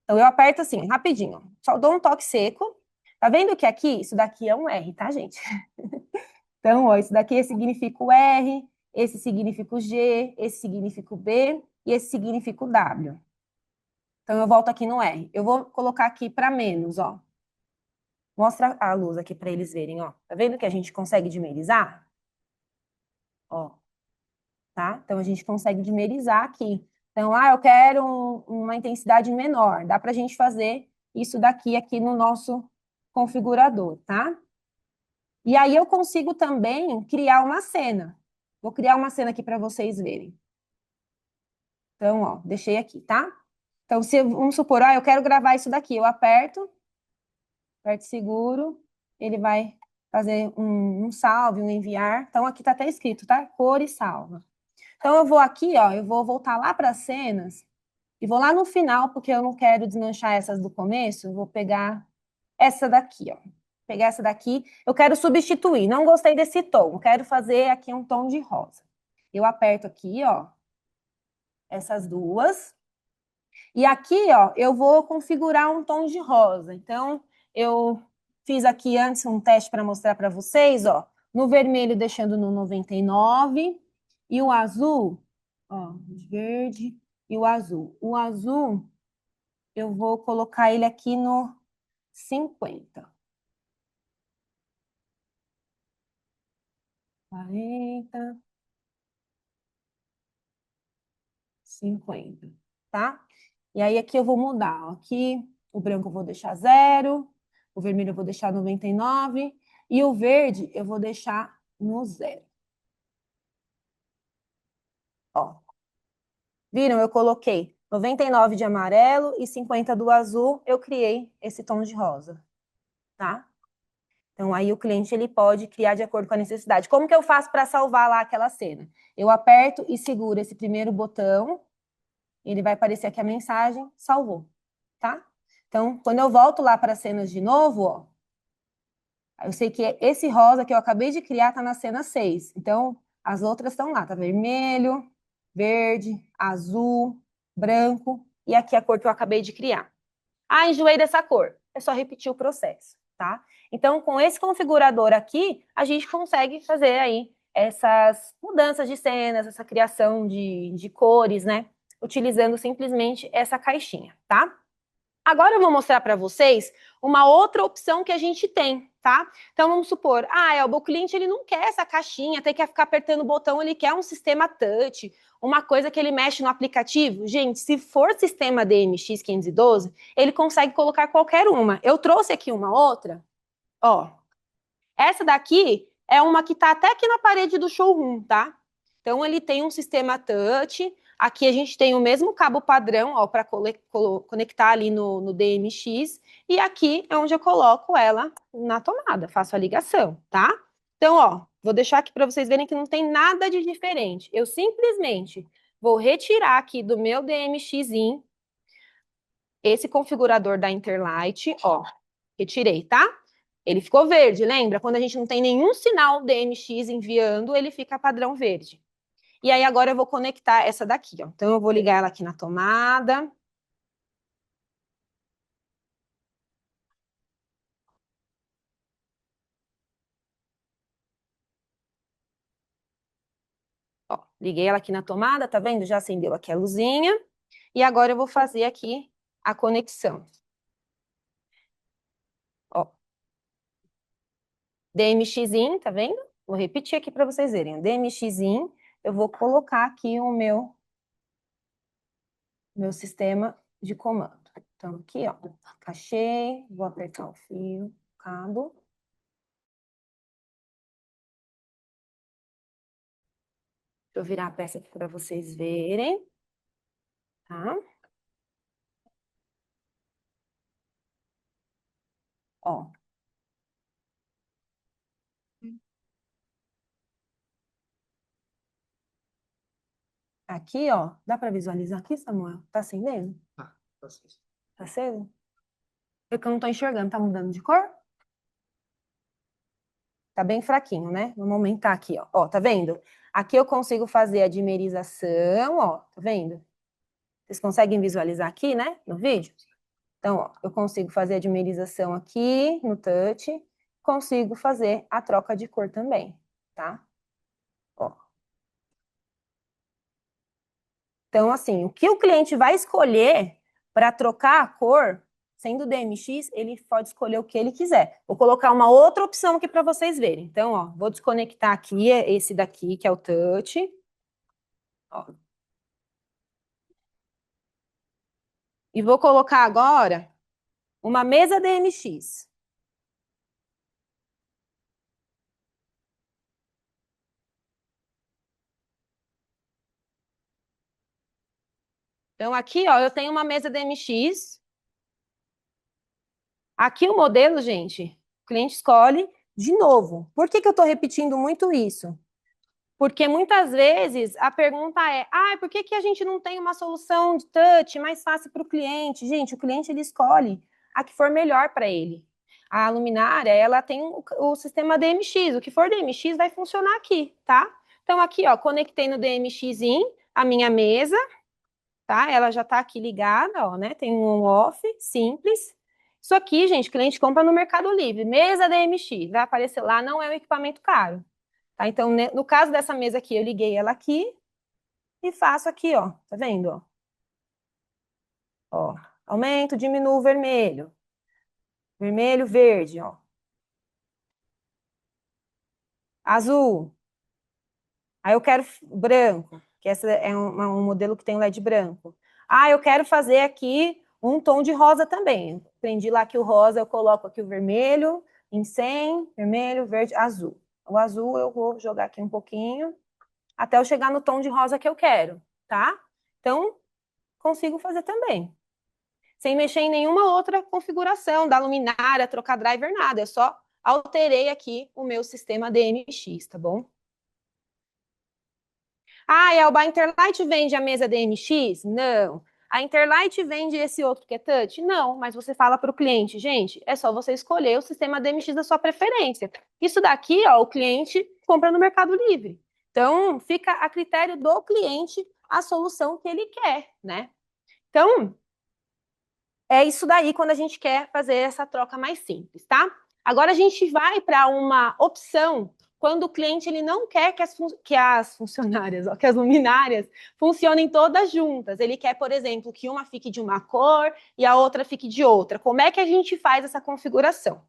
Então, eu aperto assim, rapidinho. Só dou um toque seco. Tá vendo que aqui, isso daqui é um R, tá, gente? Então, ó, isso daqui significa o R, esse significa o G, esse significa o B e esse significa o W. Então, eu volto aqui no R. Eu vou colocar aqui para menos, ó. Mostra a luz aqui para eles verem, ó. Tá vendo que a gente consegue dimerizar? Ó, tá? Então, a gente consegue dimerizar aqui. Então, eu quero uma intensidade menor. Dá para a gente fazer isso daqui aqui no nosso configurador, tá? E aí, eu consigo também criar uma cena. Vou criar uma cena aqui para vocês verem. Então, ó, deixei aqui, tá? Então, vamos supor, eu quero gravar isso daqui. Eu aperto seguro, ele vai fazer um salve, um enviar. Então, aqui tá até escrito, tá? Cor e salva. Então, eu vou aqui, ó, eu vou voltar lá para as cenas e vou lá no final, porque eu não quero desmanchar essas do começo, eu vou pegar essa daqui, ó. Pegar essa daqui, eu quero substituir, não gostei desse tom, quero fazer aqui um tom de rosa. Eu aperto aqui, ó, essas duas. E aqui, ó, eu vou configurar um tom de rosa. Então, eu fiz aqui antes um teste para mostrar para vocês, ó. No vermelho, deixando no 99. E o azul, ó, verde e o azul. O azul, eu vou colocar ele aqui no 50. 40, 50, tá? E aí aqui eu vou mudar, ó. Aqui o branco eu vou deixar 0, o vermelho eu vou deixar 99 e o verde eu vou deixar no 0. Ó. Viram? Eu coloquei 99 de amarelo e 50 do azul, eu criei esse tom de rosa, tá? Então aí o cliente ele pode criar de acordo com a necessidade. Como que eu faço para salvar lá aquela cena? Eu aperto e seguro esse primeiro botão, ele vai aparecer aqui a mensagem, salvou, tá? Então, quando eu volto lá para as cenas de novo, ó, eu sei que esse rosa que eu acabei de criar tá na cena 6. Então, as outras estão lá, tá vermelho, verde, azul, branco e aqui a cor que eu acabei de criar. Enjoei dessa cor. É só repetir o processo, tá? Então, com esse configurador aqui, a gente consegue fazer aí essas mudanças de cenas, essa criação de cores, né? Utilizando simplesmente essa caixinha, tá? Agora eu vou mostrar para vocês uma outra opção que a gente tem, tá? Então vamos supor, Elba, o cliente ele não quer essa caixinha, tem que ficar apertando o botão, ele quer um sistema touch, uma coisa que ele mexe no aplicativo. Gente, se for sistema DMX 512, ele consegue colocar qualquer uma. Eu trouxe aqui uma outra, ó. Essa daqui é uma que tá até aqui na parede do showroom, tá? Então ele tem um sistema touch. Aqui a gente tem o mesmo cabo padrão, ó, para conectar ali no DMX. E aqui é onde eu coloco ela na tomada, faço a ligação, tá? Então, ó, vou deixar aqui para vocês verem que não tem nada de diferente. Eu simplesmente vou retirar aqui do meu DMX-in esse configurador da Interlight, ó, retirei, tá? Ele ficou verde, lembra? Quando a gente não tem nenhum sinal DMX enviando, ele fica padrão verde. E aí agora eu vou conectar essa daqui, ó. Então eu vou ligar ela aqui na tomada. Ó, liguei ela aqui na tomada, tá vendo? Já acendeu aqui a luzinha. E agora eu vou fazer aqui a conexão. Ó. DMX-in, tá vendo? Vou repetir aqui para vocês verem. DMX-in, eu vou colocar aqui o meu sistema de comando. Então, aqui, ó, encaixei, vou apertar o fio, o cabo. Deixa eu virar a peça aqui para vocês verem, tá? Ó. Aqui, ó, dá para visualizar aqui, Samuel? Tá acendendo? Tá aceso. Tá aceso? É que eu não tô enxergando, tá mudando de cor? Tá bem fraquinho, né? Vamos aumentar aqui, ó. Ó, tá vendo? Aqui eu consigo fazer a dimerização, ó, tá vendo? Vocês conseguem visualizar aqui, né, no vídeo? Então, ó, eu consigo fazer a dimerização aqui no touch, consigo fazer a troca de cor também, tá? Ó. Então, assim, o que o cliente vai escolher para trocar a cor, sendo DMX, ele pode escolher o que ele quiser. Vou colocar uma outra opção aqui para vocês verem. Então, ó, vou desconectar aqui esse daqui, que é o touch. Ó. E vou colocar agora uma mesa DMX. Então, aqui, ó, eu tenho uma mesa DMX. Aqui o modelo, gente, o cliente escolhe de novo. Por que que eu estou repetindo muito isso? Porque muitas vezes a pergunta é, por que que a gente não tem uma solução de touch mais fácil para o cliente? Gente, o cliente ele escolhe a que for melhor para ele. A luminária, ela tem o sistema DMX, o que for DMX vai funcionar aqui, tá? Então aqui, ó, conectei no DMX-in a minha mesa, tá? Ela já está aqui ligada, ó, né? Tem um on-off simples. Isso aqui, gente, o cliente compra no Mercado Livre. Mesa DMX, vai aparecer lá, não é um equipamento caro. Tá? Então, no caso dessa mesa aqui, eu liguei ela aqui e faço aqui, ó. Tá vendo? Ó, ó, aumento, diminuo o vermelho. Vermelho, verde, ó. Azul. Aí eu quero branco, que esse é um modelo que tem LED branco. Eu quero fazer aqui um tom de rosa também. Prendi lá que o rosa, eu coloco aqui o vermelho, em 100, vermelho, verde, azul. O azul eu vou jogar aqui um pouquinho, até eu chegar no tom de rosa que eu quero, tá? Então, consigo fazer também. Sem mexer em nenhuma outra configuração, da luminária, trocar driver, nada. Eu só alterei aqui o meu sistema DMX, tá bom? E a Alba Interlight vende a mesa DMX? Não. A Interlight vende esse outro que é touch? Não, mas você fala para o cliente, gente, é só você escolher o sistema DMX da sua preferência. Isso daqui, ó, o cliente compra no Mercado Livre. Então, fica a critério do cliente a solução que ele quer, né? Então, é isso daí quando a gente quer fazer essa troca mais simples, tá? Agora a gente vai para uma opção quando o cliente ele não quer que as funcionárias, ó, que as luminárias funcionem todas juntas. Ele quer, por exemplo, que uma fique de uma cor e a outra fique de outra. Como é que a gente faz essa configuração?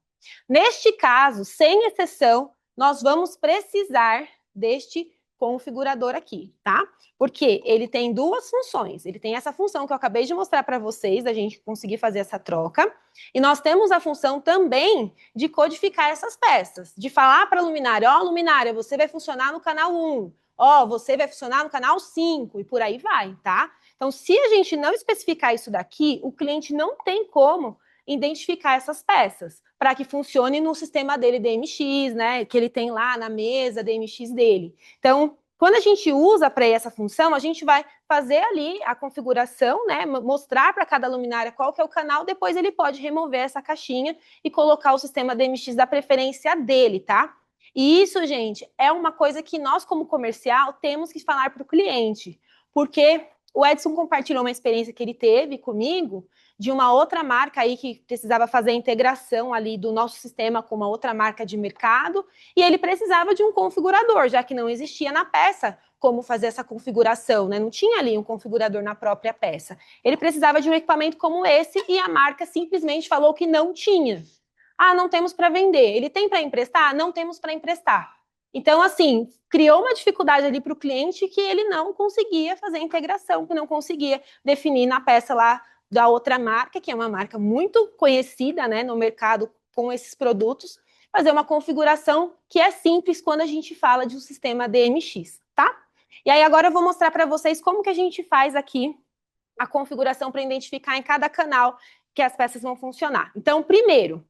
Neste caso, sem exceção, nós vamos precisar deste configurador aqui, tá? Porque ele tem duas funções. Ele tem essa função que eu acabei de mostrar para vocês, da gente conseguir fazer essa troca. E nós temos a função também de codificar essas peças, de falar para a luminária, ó, luminária, você vai funcionar no canal 1, ó, você vai funcionar no canal 5, e por aí vai, tá? Então, se a gente não especificar isso daqui, o cliente não tem como identificar essas peças para que funcione no sistema dele DMX, né? Que ele tem lá na mesa DMX dele. Então, Quando a gente usa para essa função, a gente vai fazer ali a configuração, né? Mostrar para cada luminária qual que é o canal, depois ele pode remover essa caixinha e colocar o sistema DMX da preferência dele, tá? E isso, gente, é uma coisa que nós, como comercial, temos que falar para o cliente, porque o Edson compartilhou uma experiência que ele teve comigo de uma outra marca aí que precisava fazer a integração ali do nosso sistema com uma outra marca de mercado, e ele precisava de um configurador, já que não existia na peça como fazer essa configuração, né? Não tinha ali um configurador na própria peça. Ele precisava de um equipamento como esse e a marca simplesmente falou que não tinha. Ah, não temos para vender. Ele tem para emprestar? Não temos para emprestar. Então, assim, criou uma dificuldade ali para o cliente que ele não conseguia fazer a integração, que não conseguia definir na peça lá da outra marca, que é uma marca muito conhecida, né, no mercado com esses produtos, fazer uma configuração que é simples quando a gente fala de um sistema DMX, tá? E aí agora eu vou mostrar para vocês como que a gente faz aqui a configuração para identificar em cada canal que as peças vão funcionar. Então, primeiro,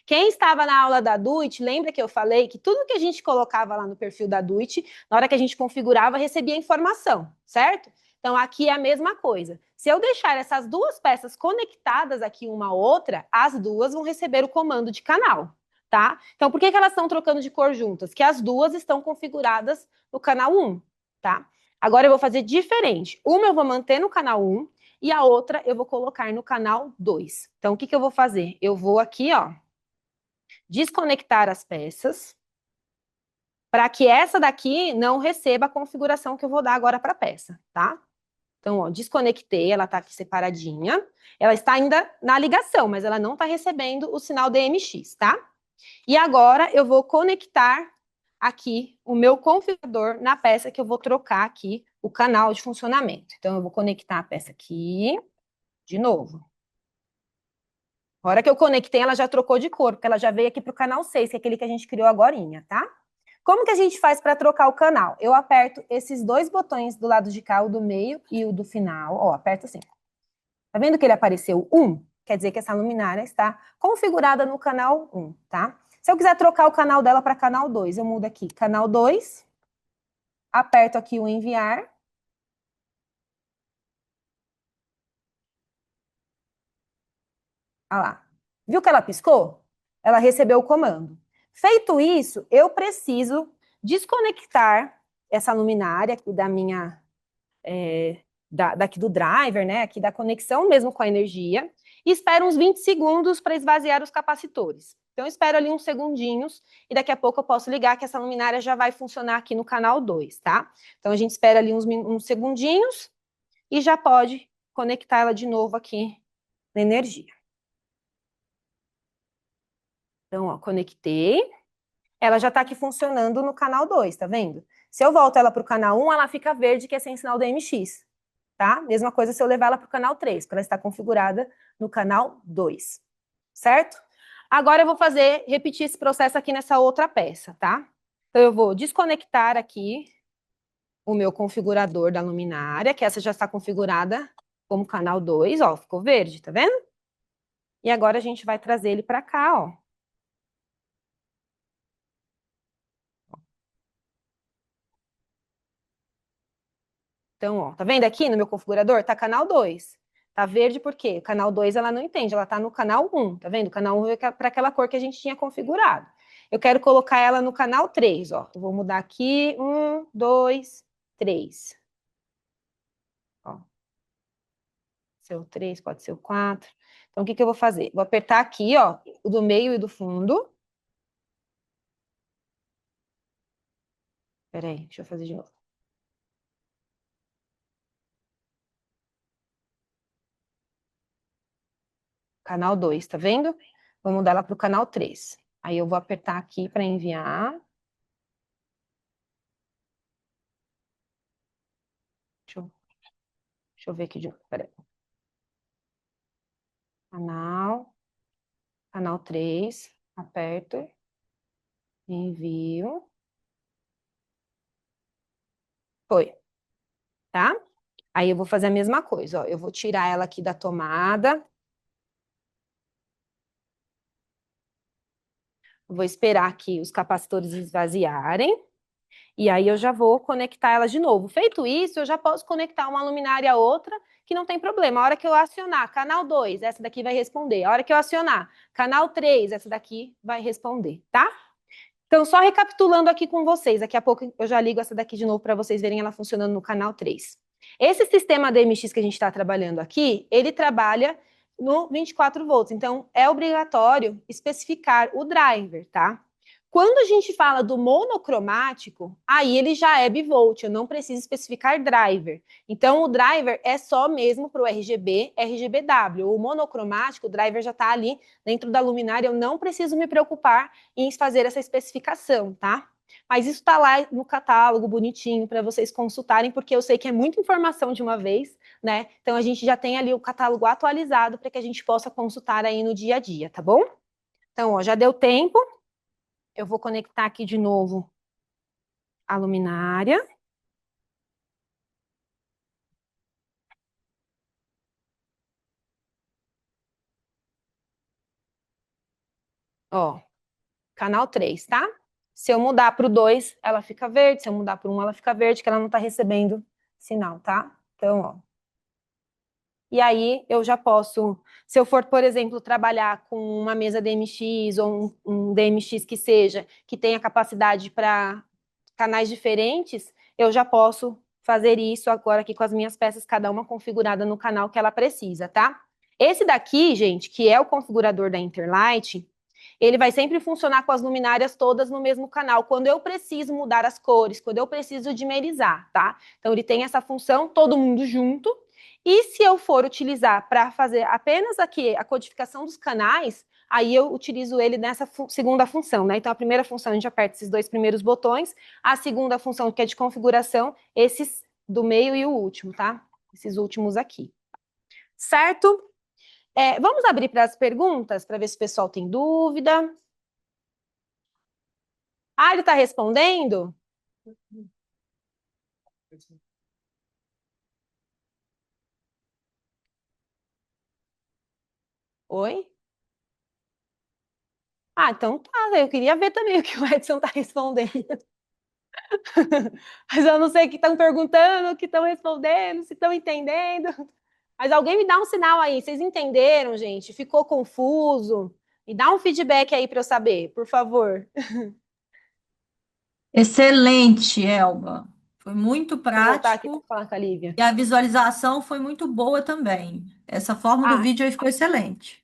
quem estava na aula da Duit, lembra que eu falei que tudo que a gente colocava lá no perfil da Duit, na hora que a gente configurava, recebia informação, certo? Então, aqui é a mesma coisa. Se eu deixar essas duas peças conectadas aqui uma à outra, as duas vão receber o comando de canal, tá? Então, por que elas estão trocando de cor juntas? Que as duas estão configuradas no canal 1, tá? Agora eu vou fazer diferente. Uma eu vou manter no canal 1 e a outra eu vou colocar no canal 2. Então, o que eu vou fazer? Eu vou aqui, ó, desconectar as peças para que essa daqui não receba a configuração que eu vou dar agora para a peça, tá? Então, ó, desconectei, ela está aqui separadinha. Ela está ainda na ligação, mas ela não está recebendo o sinal DMX, tá? E agora eu vou conectar aqui o meu configurador na peça que eu vou trocar aqui o canal de funcionamento. Então, eu vou conectar a peça aqui, de novo. A hora que eu conectei, ela já trocou de cor, porque ela já veio aqui para o canal 6, que é aquele que a gente criou agorinha, tá? Como que a gente faz para trocar o canal? Eu aperto esses dois botões do lado de cá, o do meio e o do final. Ó, aperto assim. Tá vendo que ele apareceu 1? Quer dizer que essa luminária está configurada no canal 1, tá? Se eu quiser trocar o canal dela para canal 2, eu mudo aqui, canal 2, aperto aqui o enviar. Olha lá. Viu que ela piscou? Ela recebeu o comando. Feito isso, eu preciso desconectar essa luminária aqui da minha, daqui do driver, né? Aqui da conexão mesmo com a energia. E espero uns 20 segundos para esvaziar os capacitores. Então, eu espero ali uns segundinhos e daqui a pouco eu posso ligar que essa luminária já vai funcionar aqui no canal 2, tá? Então, a gente espera ali uns segundinhos e já pode conectar ela de novo aqui na energia. Então, ó, conectei. Ela já está aqui funcionando no canal 2, tá vendo? Se eu volto ela para o canal 1, ela fica verde, que é sem sinal DMX, tá? Mesma coisa se eu levar ela para o canal 3, porque ela está configurada no canal 2, certo? Agora eu vou repetir esse processo aqui nessa outra peça, tá? Então eu vou desconectar aqui o meu configurador da luminária, que essa já está configurada como canal 2, ó, ficou verde, tá vendo? E agora a gente vai trazer ele para cá, ó. Então, ó, tá vendo aqui no meu configurador? Tá canal 2. Tá verde por quê? O canal 2 ela não entende, ela tá no canal 1, tá vendo? O canal 1 é para aquela cor que a gente tinha configurado. Eu quero colocar ela no canal 3, ó. Eu vou mudar aqui, 1, 2, 3. Ó. Ser o 3, pode ser o 4. Então, o que que eu vou fazer? Vou apertar aqui, ó, o do meio e do fundo. Peraí, deixa eu fazer de novo. Canal 2, tá vendo? Vou mudar ela para o canal 3. Aí eu vou apertar aqui para enviar. Deixa eu ver aqui de novo, peraí. Canal 3, aperto, envio. Foi, tá? Aí eu vou fazer a mesma coisa, ó. Eu vou tirar ela aqui da tomada. Vou esperar aqui os capacitores esvaziarem. E aí eu já vou conectar elas de novo. Feito isso, eu já posso conectar uma luminária a outra, que não tem problema. A hora que eu acionar canal 2, essa daqui vai responder. A hora que eu acionar canal 3, essa daqui vai responder, tá? Então, só recapitulando aqui com vocês, daqui a pouco eu já ligo essa daqui de novo para vocês verem ela funcionando no canal 3. Esse sistema DMX que a gente está trabalhando aqui, ele trabalha no 24 volts, então é obrigatório especificar o driver, tá? Quando a gente fala do monocromático, aí ele já é bivolt, eu não preciso especificar driver. Então, o driver é só mesmo para o RGB, RGBW. O monocromático, o driver já está ali dentro da luminária, eu não preciso me preocupar em fazer essa especificação, tá? Mas isso está lá no catálogo, bonitinho, para vocês consultarem, porque eu sei que é muita informação de uma vez, né? Então, a gente já tem ali o catálogo atualizado para que a gente possa consultar aí no dia a dia, tá bom? Então, ó, já deu tempo. Eu vou conectar aqui de novo a luminária. Ó, canal 3, tá? Se eu mudar para o 2, ela fica verde. Se eu mudar para o 1, ela fica verde, que ela não está recebendo sinal, tá? Então, ó. E aí eu já posso, se eu for, por exemplo, trabalhar com uma mesa DMX ou um DMX que seja, que tenha capacidade para canais diferentes, eu já posso fazer isso agora aqui com as minhas peças, cada uma configurada no canal que ela precisa, tá? Esse daqui, gente, que é o configurador da Interlight, ele vai sempre funcionar com as luminárias todas no mesmo canal, quando eu preciso mudar as cores, quando eu preciso dimerizar, tá? Então ele tem essa função, todo mundo junto. E se eu for utilizar para fazer apenas aqui a codificação dos canais, aí eu utilizo ele nessa segunda função, né? Então, a primeira função a gente aperta esses dois primeiros botões, a segunda função, que é de configuração, esses do meio e o último, tá? Esses últimos aqui. Certo? Vamos abrir para as perguntas, para ver se o pessoal tem dúvida. Ah, ele está respondendo? Oi? Ah, então tá, eu queria ver também o que o Edson está respondendo. Mas eu não sei o que estão perguntando, o que estão respondendo, se estão entendendo. Mas alguém me dá um sinal aí. Vocês entenderam, gente? Ficou confuso? Me dá um feedback aí para eu saber, por favor. Excelente, Elba. Foi muito Deixa eu voltar aqui para prático falar com a Lívia. e a visualização foi muito boa também. Essa forma do Ah, vídeo aí ficou excelente.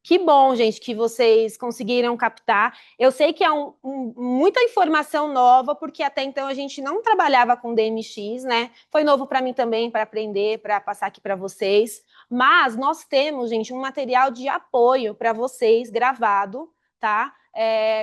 que bom, gente, que vocês conseguiram captar. Eu sei que é muita informação nova, porque até então a gente não trabalhava com DMX, né? Foi novo para mim também, para aprender, para passar aqui para vocês. Mas nós temos, gente, um material de apoio para vocês gravado, tá?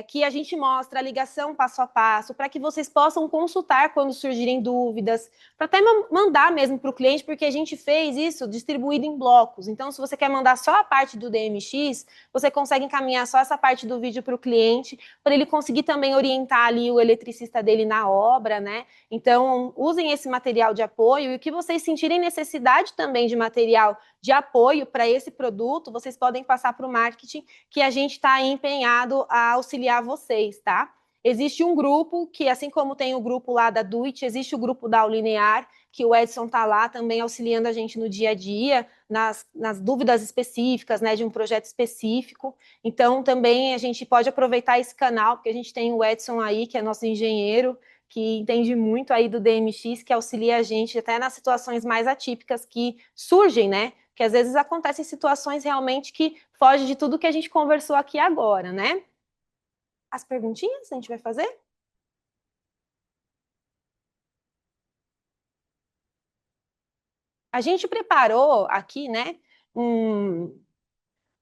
Que a gente mostra a ligação passo a passo, para que vocês possam consultar quando surgirem dúvidas, para até mandar mesmo para o cliente, porque a gente fez isso distribuído em blocos. Então, se você quer mandar só a parte do DMX, você consegue encaminhar só essa parte do vídeo para o cliente, para ele conseguir também orientar ali o eletricista dele na obra, né? Então, usem esse material de apoio, e o que vocês sentirem necessidade também de material de apoio para esse produto, vocês podem passar para o marketing, que a gente está empenhado a auxiliar vocês, tá? Existe um grupo que, assim como tem o grupo lá da Duit, existe o grupo da Linear, que o Edson está lá também auxiliando a gente no dia a dia, nas dúvidas específicas, né, de um projeto específico. Então, também a gente pode aproveitar esse canal, porque a gente tem o Edson aí, que é nosso engenheiro, que entende muito aí do DMX, que auxilia a gente até nas situações mais atípicas que surgem, né? Que às vezes acontecem situações realmente que fogem de tudo que a gente conversou aqui agora, né? As perguntinhas a gente vai fazer? A gente preparou aqui, né,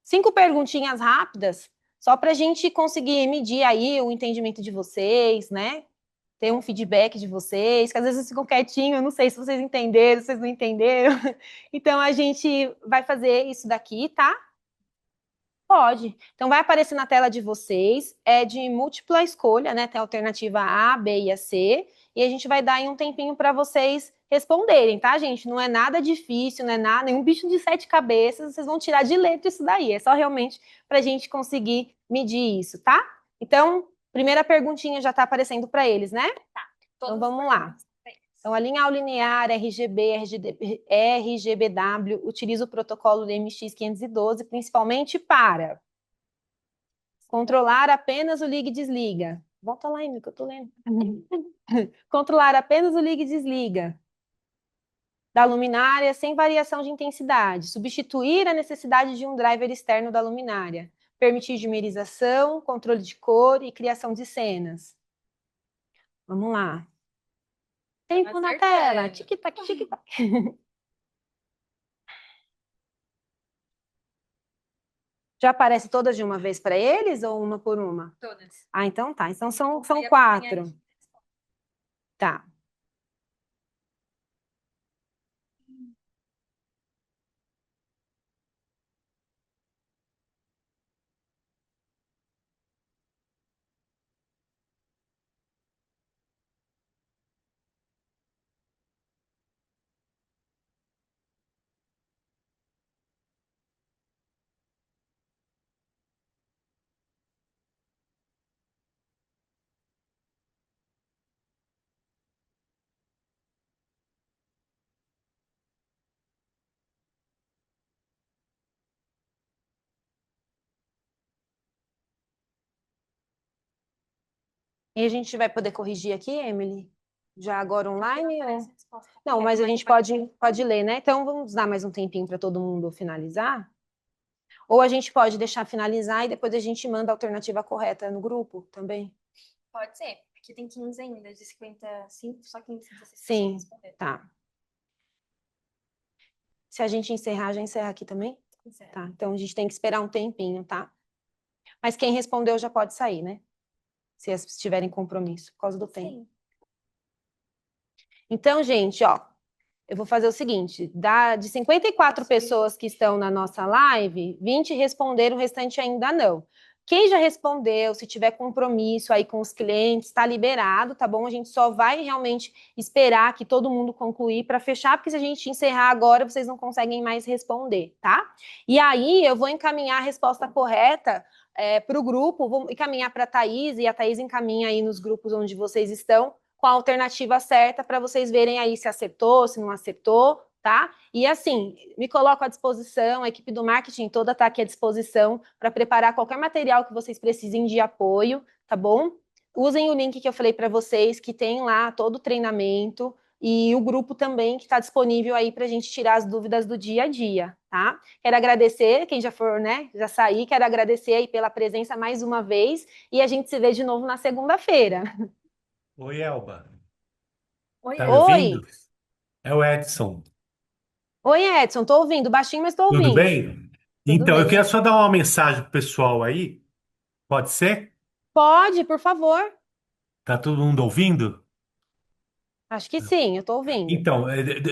5 perguntinhas rápidas, só para a gente conseguir medir aí o entendimento de vocês, né? Ter um feedback de vocês, que às vezes vocês ficam quietinhos, eu não sei se vocês entenderam, se vocês não entenderam. Então, a gente vai fazer isso daqui, tá? Pode. Então, vai aparecer na tela de vocês, é de múltipla escolha, né? Tem a alternativa A, B e a C, e a gente vai dar aí um tempinho para vocês responderem, tá, gente? Não é nada difícil, não é nada, nenhum bicho de 7 cabeças, vocês vão tirar de letra isso daí, é só realmente para a gente conseguir medir isso, tá? Então, primeira perguntinha já está aparecendo para eles, né? Então Todos os vamos lá. programas. Então, a linha linear, RGB, RGBW, utiliza o protocolo DMX512 principalmente para controlar apenas o liga e desliga. Volta lá, Emily, que eu tô lendo. Controlar apenas o liga e desliga da luminária sem variação de intensidade. Substituir a necessidade de um driver externo da luminária. Permitir dimerização, controle de cor e criação de cenas. Vamos lá. Tempo na tela. Tic-tac, tic-tac. Já aparece todas de uma vez para eles ou uma por uma? Todas. Ah, então tá. Então são Aí quatro. acompanha. Tá. E a gente vai poder corrigir aqui, Emily? Já agora online? Não, mas a gente pode ler, né? Então vamos dar mais um tempinho para todo mundo finalizar? Ou a gente pode deixar finalizar e depois a gente manda a alternativa correta no grupo também? Pode ser, porque tem 15 ainda, de 55, só 15, 16 Sim, pessoas responderam. tá. Se a gente encerrar, já encerra aqui também? Encerra. Tá, então a gente tem que esperar um tempinho, tá? Mas quem respondeu já pode sair, né? Se eles tiverem compromisso, por causa do tempo. Sim. Então, gente, ó, eu vou fazer o seguinte: de 54 pessoas que estão na nossa live, 20 responderam, o restante ainda não. Quem já respondeu, se tiver compromisso aí com os clientes, está liberado, tá bom? A gente só vai realmente esperar que todo mundo concluir para fechar, porque se a gente encerrar agora, vocês não conseguem mais responder, tá? E aí eu vou encaminhar a resposta correta para o grupo, vou encaminhar para a Thaís, e a Thaís encaminha aí nos grupos onde vocês estão, com a alternativa certa para vocês verem aí se acertou, se não acertou, tá? E assim, me coloco à disposição, a equipe do marketing toda está aqui à disposição para preparar qualquer material que vocês precisem de apoio, tá bom? Usem o link que eu falei para vocês, que tem lá todo o treinamento e o grupo também que está disponível aí para a gente tirar as dúvidas do dia a dia, tá? Quero agradecer, quem já for, né, já sair, quero agradecer aí pela presença mais uma vez e a gente se vê de novo na segunda-feira. Oi, Elba. Oi, Tá me Oi! ouvindo? É o Edson. Oi, Edson, tô ouvindo, baixinho, mas tô Tudo ouvindo. bem? Tudo Então, eu bem. queria só dar uma mensagem pro pessoal aí. Pode ser? Pode, por favor. Tá todo mundo ouvindo? Acho que sim, eu tô ouvindo. Então,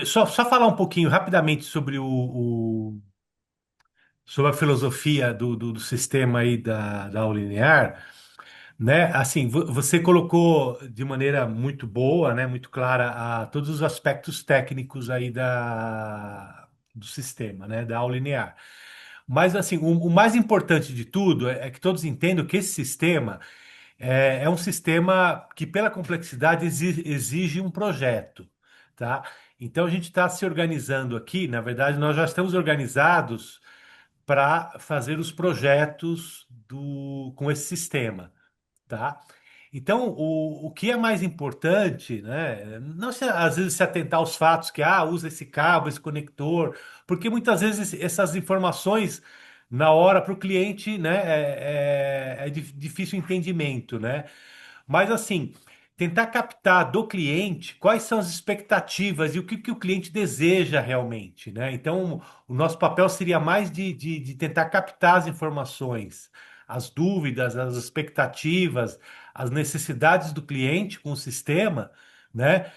só falar um pouquinho rapidamente sobre sobre a filosofia do sistema aí da aula linear, né? Assim, você colocou de maneira muito boa, né? Muito clara todos os aspectos técnicos aí do sistema, né? Da aula linear. Mas, assim, o mais importante de tudo é que todos entendam que esse sistema é um sistema que, pela complexidade, exige um projeto, tá? Então, a gente está se organizando aqui, na verdade, nós já estamos organizados para fazer os projetos com esse sistema, tá? Então, o que é mais importante, né? Não às vezes se atentar aos fatos que, usa esse cabo, esse conector, porque muitas vezes essas informações, na hora, para o cliente, né, é difícil entendimento, né? Mas, assim, tentar captar do cliente quais são as expectativas e o que o cliente deseja realmente, né? Então, o nosso papel seria mais de tentar captar as informações, as dúvidas, as expectativas, as necessidades do cliente com o sistema, né?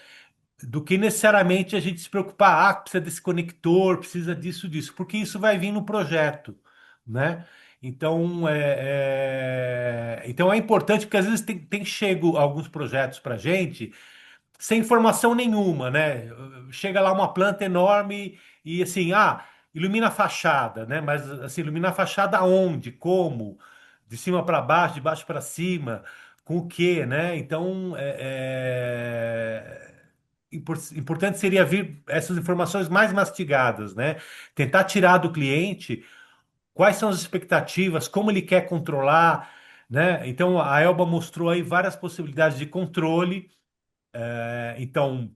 Do que necessariamente a gente se preocupar, precisa desse conector, precisa disso, porque isso vai vir no projeto, né? Então então é importante porque às vezes tem chego alguns projetos para a gente sem informação nenhuma, né? Chega lá uma planta enorme e assim, ilumina a fachada, né? Mas assim, ilumina a fachada onde? Como? De cima para baixo, de baixo para cima? com o quê, né? Então, importante seria vir essas informações mais mastigadas, né? Tentar tirar do cliente quais são as expectativas, como ele quer controlar, né? Então, a Elba mostrou aí várias possibilidades de controle. Então,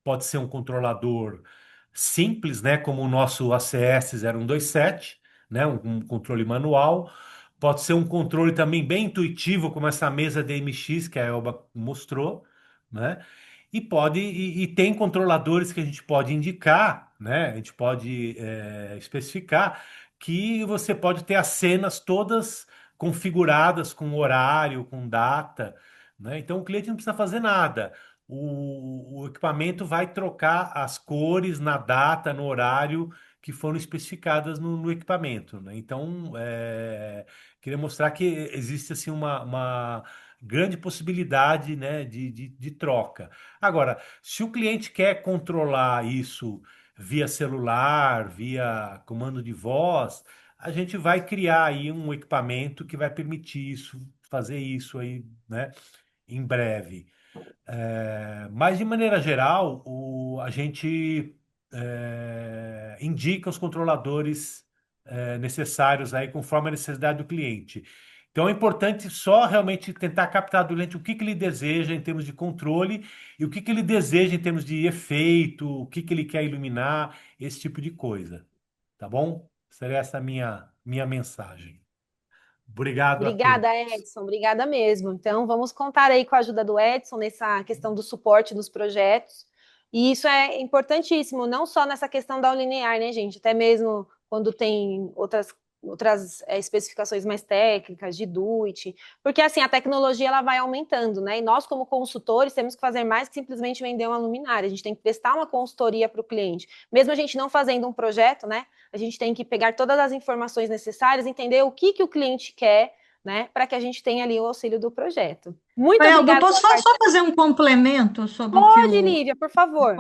pode ser um controlador simples, né, como o nosso ACS 0127, né, um controle manual. Pode ser um controle também bem intuitivo, como essa mesa DMX que a Elba mostrou, né? E tem controladores que a gente pode indicar, né? A gente pode especificar que você pode ter as cenas todas configuradas com horário, com data, né? Então o cliente não precisa fazer nada. O equipamento vai trocar as cores na data, no horário que foram especificadas no equipamento, né? Então, queria mostrar que existe assim uma grande possibilidade, né, de troca. Agora, se o cliente quer controlar isso via celular, via comando de voz, a gente vai criar aí um equipamento que vai permitir isso, fazer isso aí, né, em breve. Mas, de maneira geral, a gente indica os controladores necessários aí conforme a necessidade do cliente. Então, é importante só realmente tentar captar do cliente o que ele deseja em termos de controle e o que ele deseja em termos de efeito, o que ele quer iluminar, esse tipo de coisa. Tá bom? Seria essa a minha mensagem. Obrigado a Obrigada, todos. Edson, obrigada mesmo. Então, vamos contar aí com a ajuda do Edson nessa questão do suporte dos projetos. E isso é importantíssimo, não só nessa questão da linear, né, gente? Até mesmo quando tem outras especificações mais técnicas de DUIT, porque assim a tecnologia ela vai aumentando, né? E nós, como consultores, temos que fazer mais que simplesmente vender uma luminária. A gente tem que prestar uma consultoria para o cliente. Mesmo a gente não fazendo um projeto, né? A gente tem que pegar todas as informações necessárias, entender o que o cliente quer, né, para que a gente tenha ali o auxílio do projeto. Muito Elba, eu obrigada posso pela só participação. fazer um complemento sobre o que Pode, o. Lívia, por favor.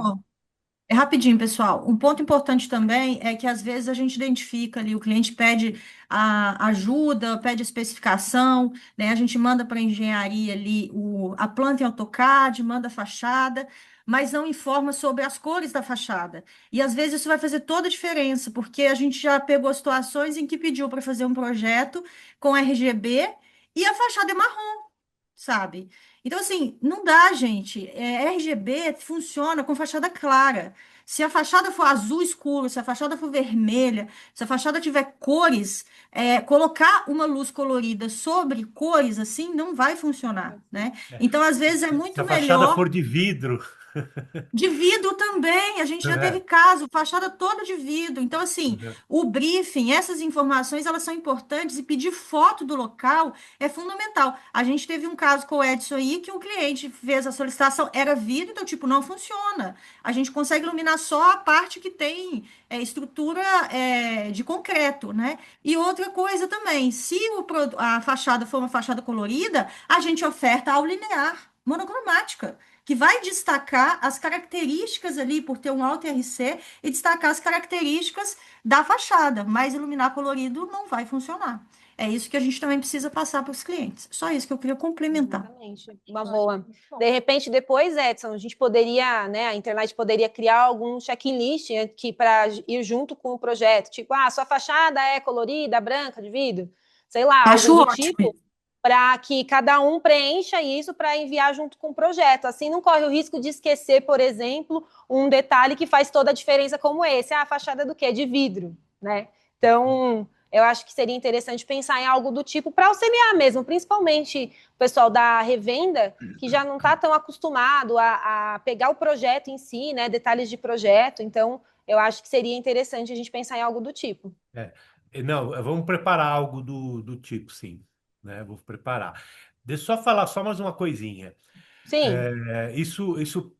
É rapidinho, pessoal. Um ponto importante também é que às vezes a gente identifica ali, o cliente pede a ajuda, pede a especificação, né? A gente manda para a engenharia ali a planta em AutoCAD, manda a fachada, mas não informa sobre as cores da fachada. E às vezes isso vai fazer toda a diferença, porque a gente já pegou situações em que pediu para fazer um projeto com RGB e a fachada é marrom, sabe? Então, assim, não dá, gente. RGB funciona com fachada clara. Se a fachada for azul escuro, se a fachada for vermelha, se a fachada tiver cores, colocar uma luz colorida sobre cores assim não vai funcionar, né? Então, às vezes é Se muito a fachada melhor. for de vidro, De vidro também, a gente já teve né? caso, fachada toda de vidro. Então, assim, o briefing, essas informações, elas são importantes e pedir foto do local é fundamental. A gente teve um caso com o Edson aí que o cliente fez a solicitação, era vidro, então, tipo, não funciona. A gente consegue iluminar só a parte que tem estrutura de concreto, né? E outra coisa também, se a fachada for uma fachada colorida, a gente oferta ao linear, monocromática que vai destacar as características ali, por ter um alto IRC, e destacar as características da fachada, mas iluminar colorido não vai funcionar. É isso que a gente também precisa passar para os clientes. Só isso que eu queria complementar. Exatamente, uma boa. De repente, depois, Edson, a gente poderia, né, a internet poderia criar algum checklist aqui para ir junto com o projeto, tipo, sua fachada é colorida, branca, de vidro, sei lá, algo Acho do ótimo. tipo, para que cada um preencha isso para enviar junto com o projeto. Assim, não corre o risco de esquecer, por exemplo, um detalhe que faz toda a diferença, como esse. A fachada do quê? De vidro, né? Então, eu acho que seria interessante pensar em algo do tipo para auxiliar mesmo, principalmente o pessoal da revenda, que já não está tão acostumado a pegar o projeto em si, né? Detalhes de projeto. Então, eu acho que seria interessante a gente pensar em algo do tipo. É. Não, vamos preparar algo do tipo, sim, né? Vou preparar. Deixa eu só falar só mais uma coisinha. Sim, Isso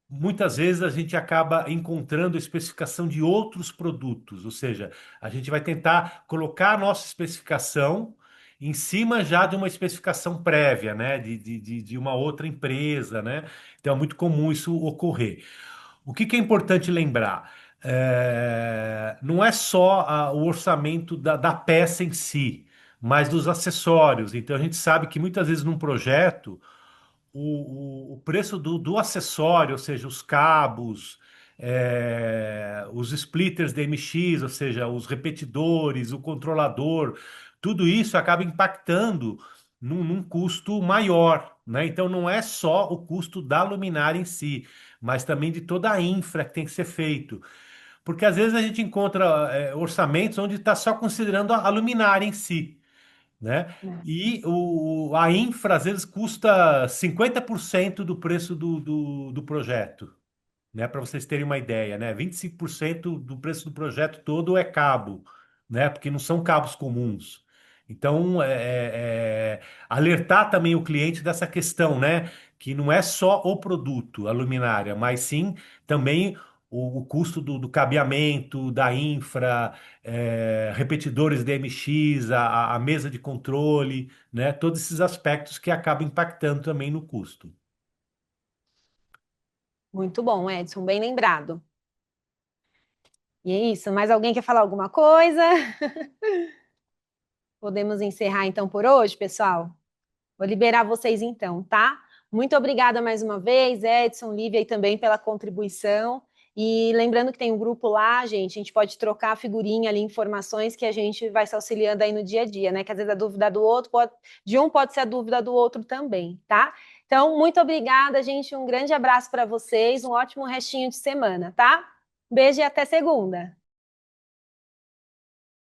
muitas vezes a gente acaba encontrando a especificação de outros produtos, ou seja, a gente vai tentar colocar a nossa especificação em cima já de uma especificação prévia, né? De uma outra empresa, né? Então é muito comum isso ocorrer. O que é importante lembrar? Não é só o orçamento da peça em si, mas dos acessórios. Então a gente sabe que muitas vezes num projeto o preço do acessório, ou seja, os cabos, os splitters DMX, ou seja, os repetidores, o controlador, tudo isso acaba impactando num custo maior, né? Então não é só o custo da luminária em si, mas também de toda a infra que tem que ser feito. Porque às vezes a gente encontra orçamentos onde está só considerando a luminária em si, né? E a infra às vezes custa 50% do preço do projeto, né? Para vocês terem uma ideia, né? 25% do preço do projeto todo é cabo, né? Porque não são cabos comuns. Então, alertar também o cliente dessa questão, né? Que não é só o produto, a luminária, mas sim também o custo do cabeamento, da infra, repetidores DMX, a mesa de controle, né? Todos esses aspectos que acabam impactando também no custo. Muito bom, Edson, bem lembrado. E é isso, mais alguém quer falar alguma coisa? Podemos encerrar então por hoje, pessoal? Vou liberar vocês então, tá? Muito obrigada mais uma vez, Edson, Lívia, e também pela contribuição. E lembrando que tem um grupo lá, gente, a gente pode trocar figurinha ali, informações que a gente vai se auxiliando aí no dia a dia, né? Que às vezes a dúvida do outro de um pode ser a dúvida do outro também, tá? Então, muito obrigada, gente. Um grande abraço para vocês, um ótimo restinho de semana, tá? Beijo e até segunda.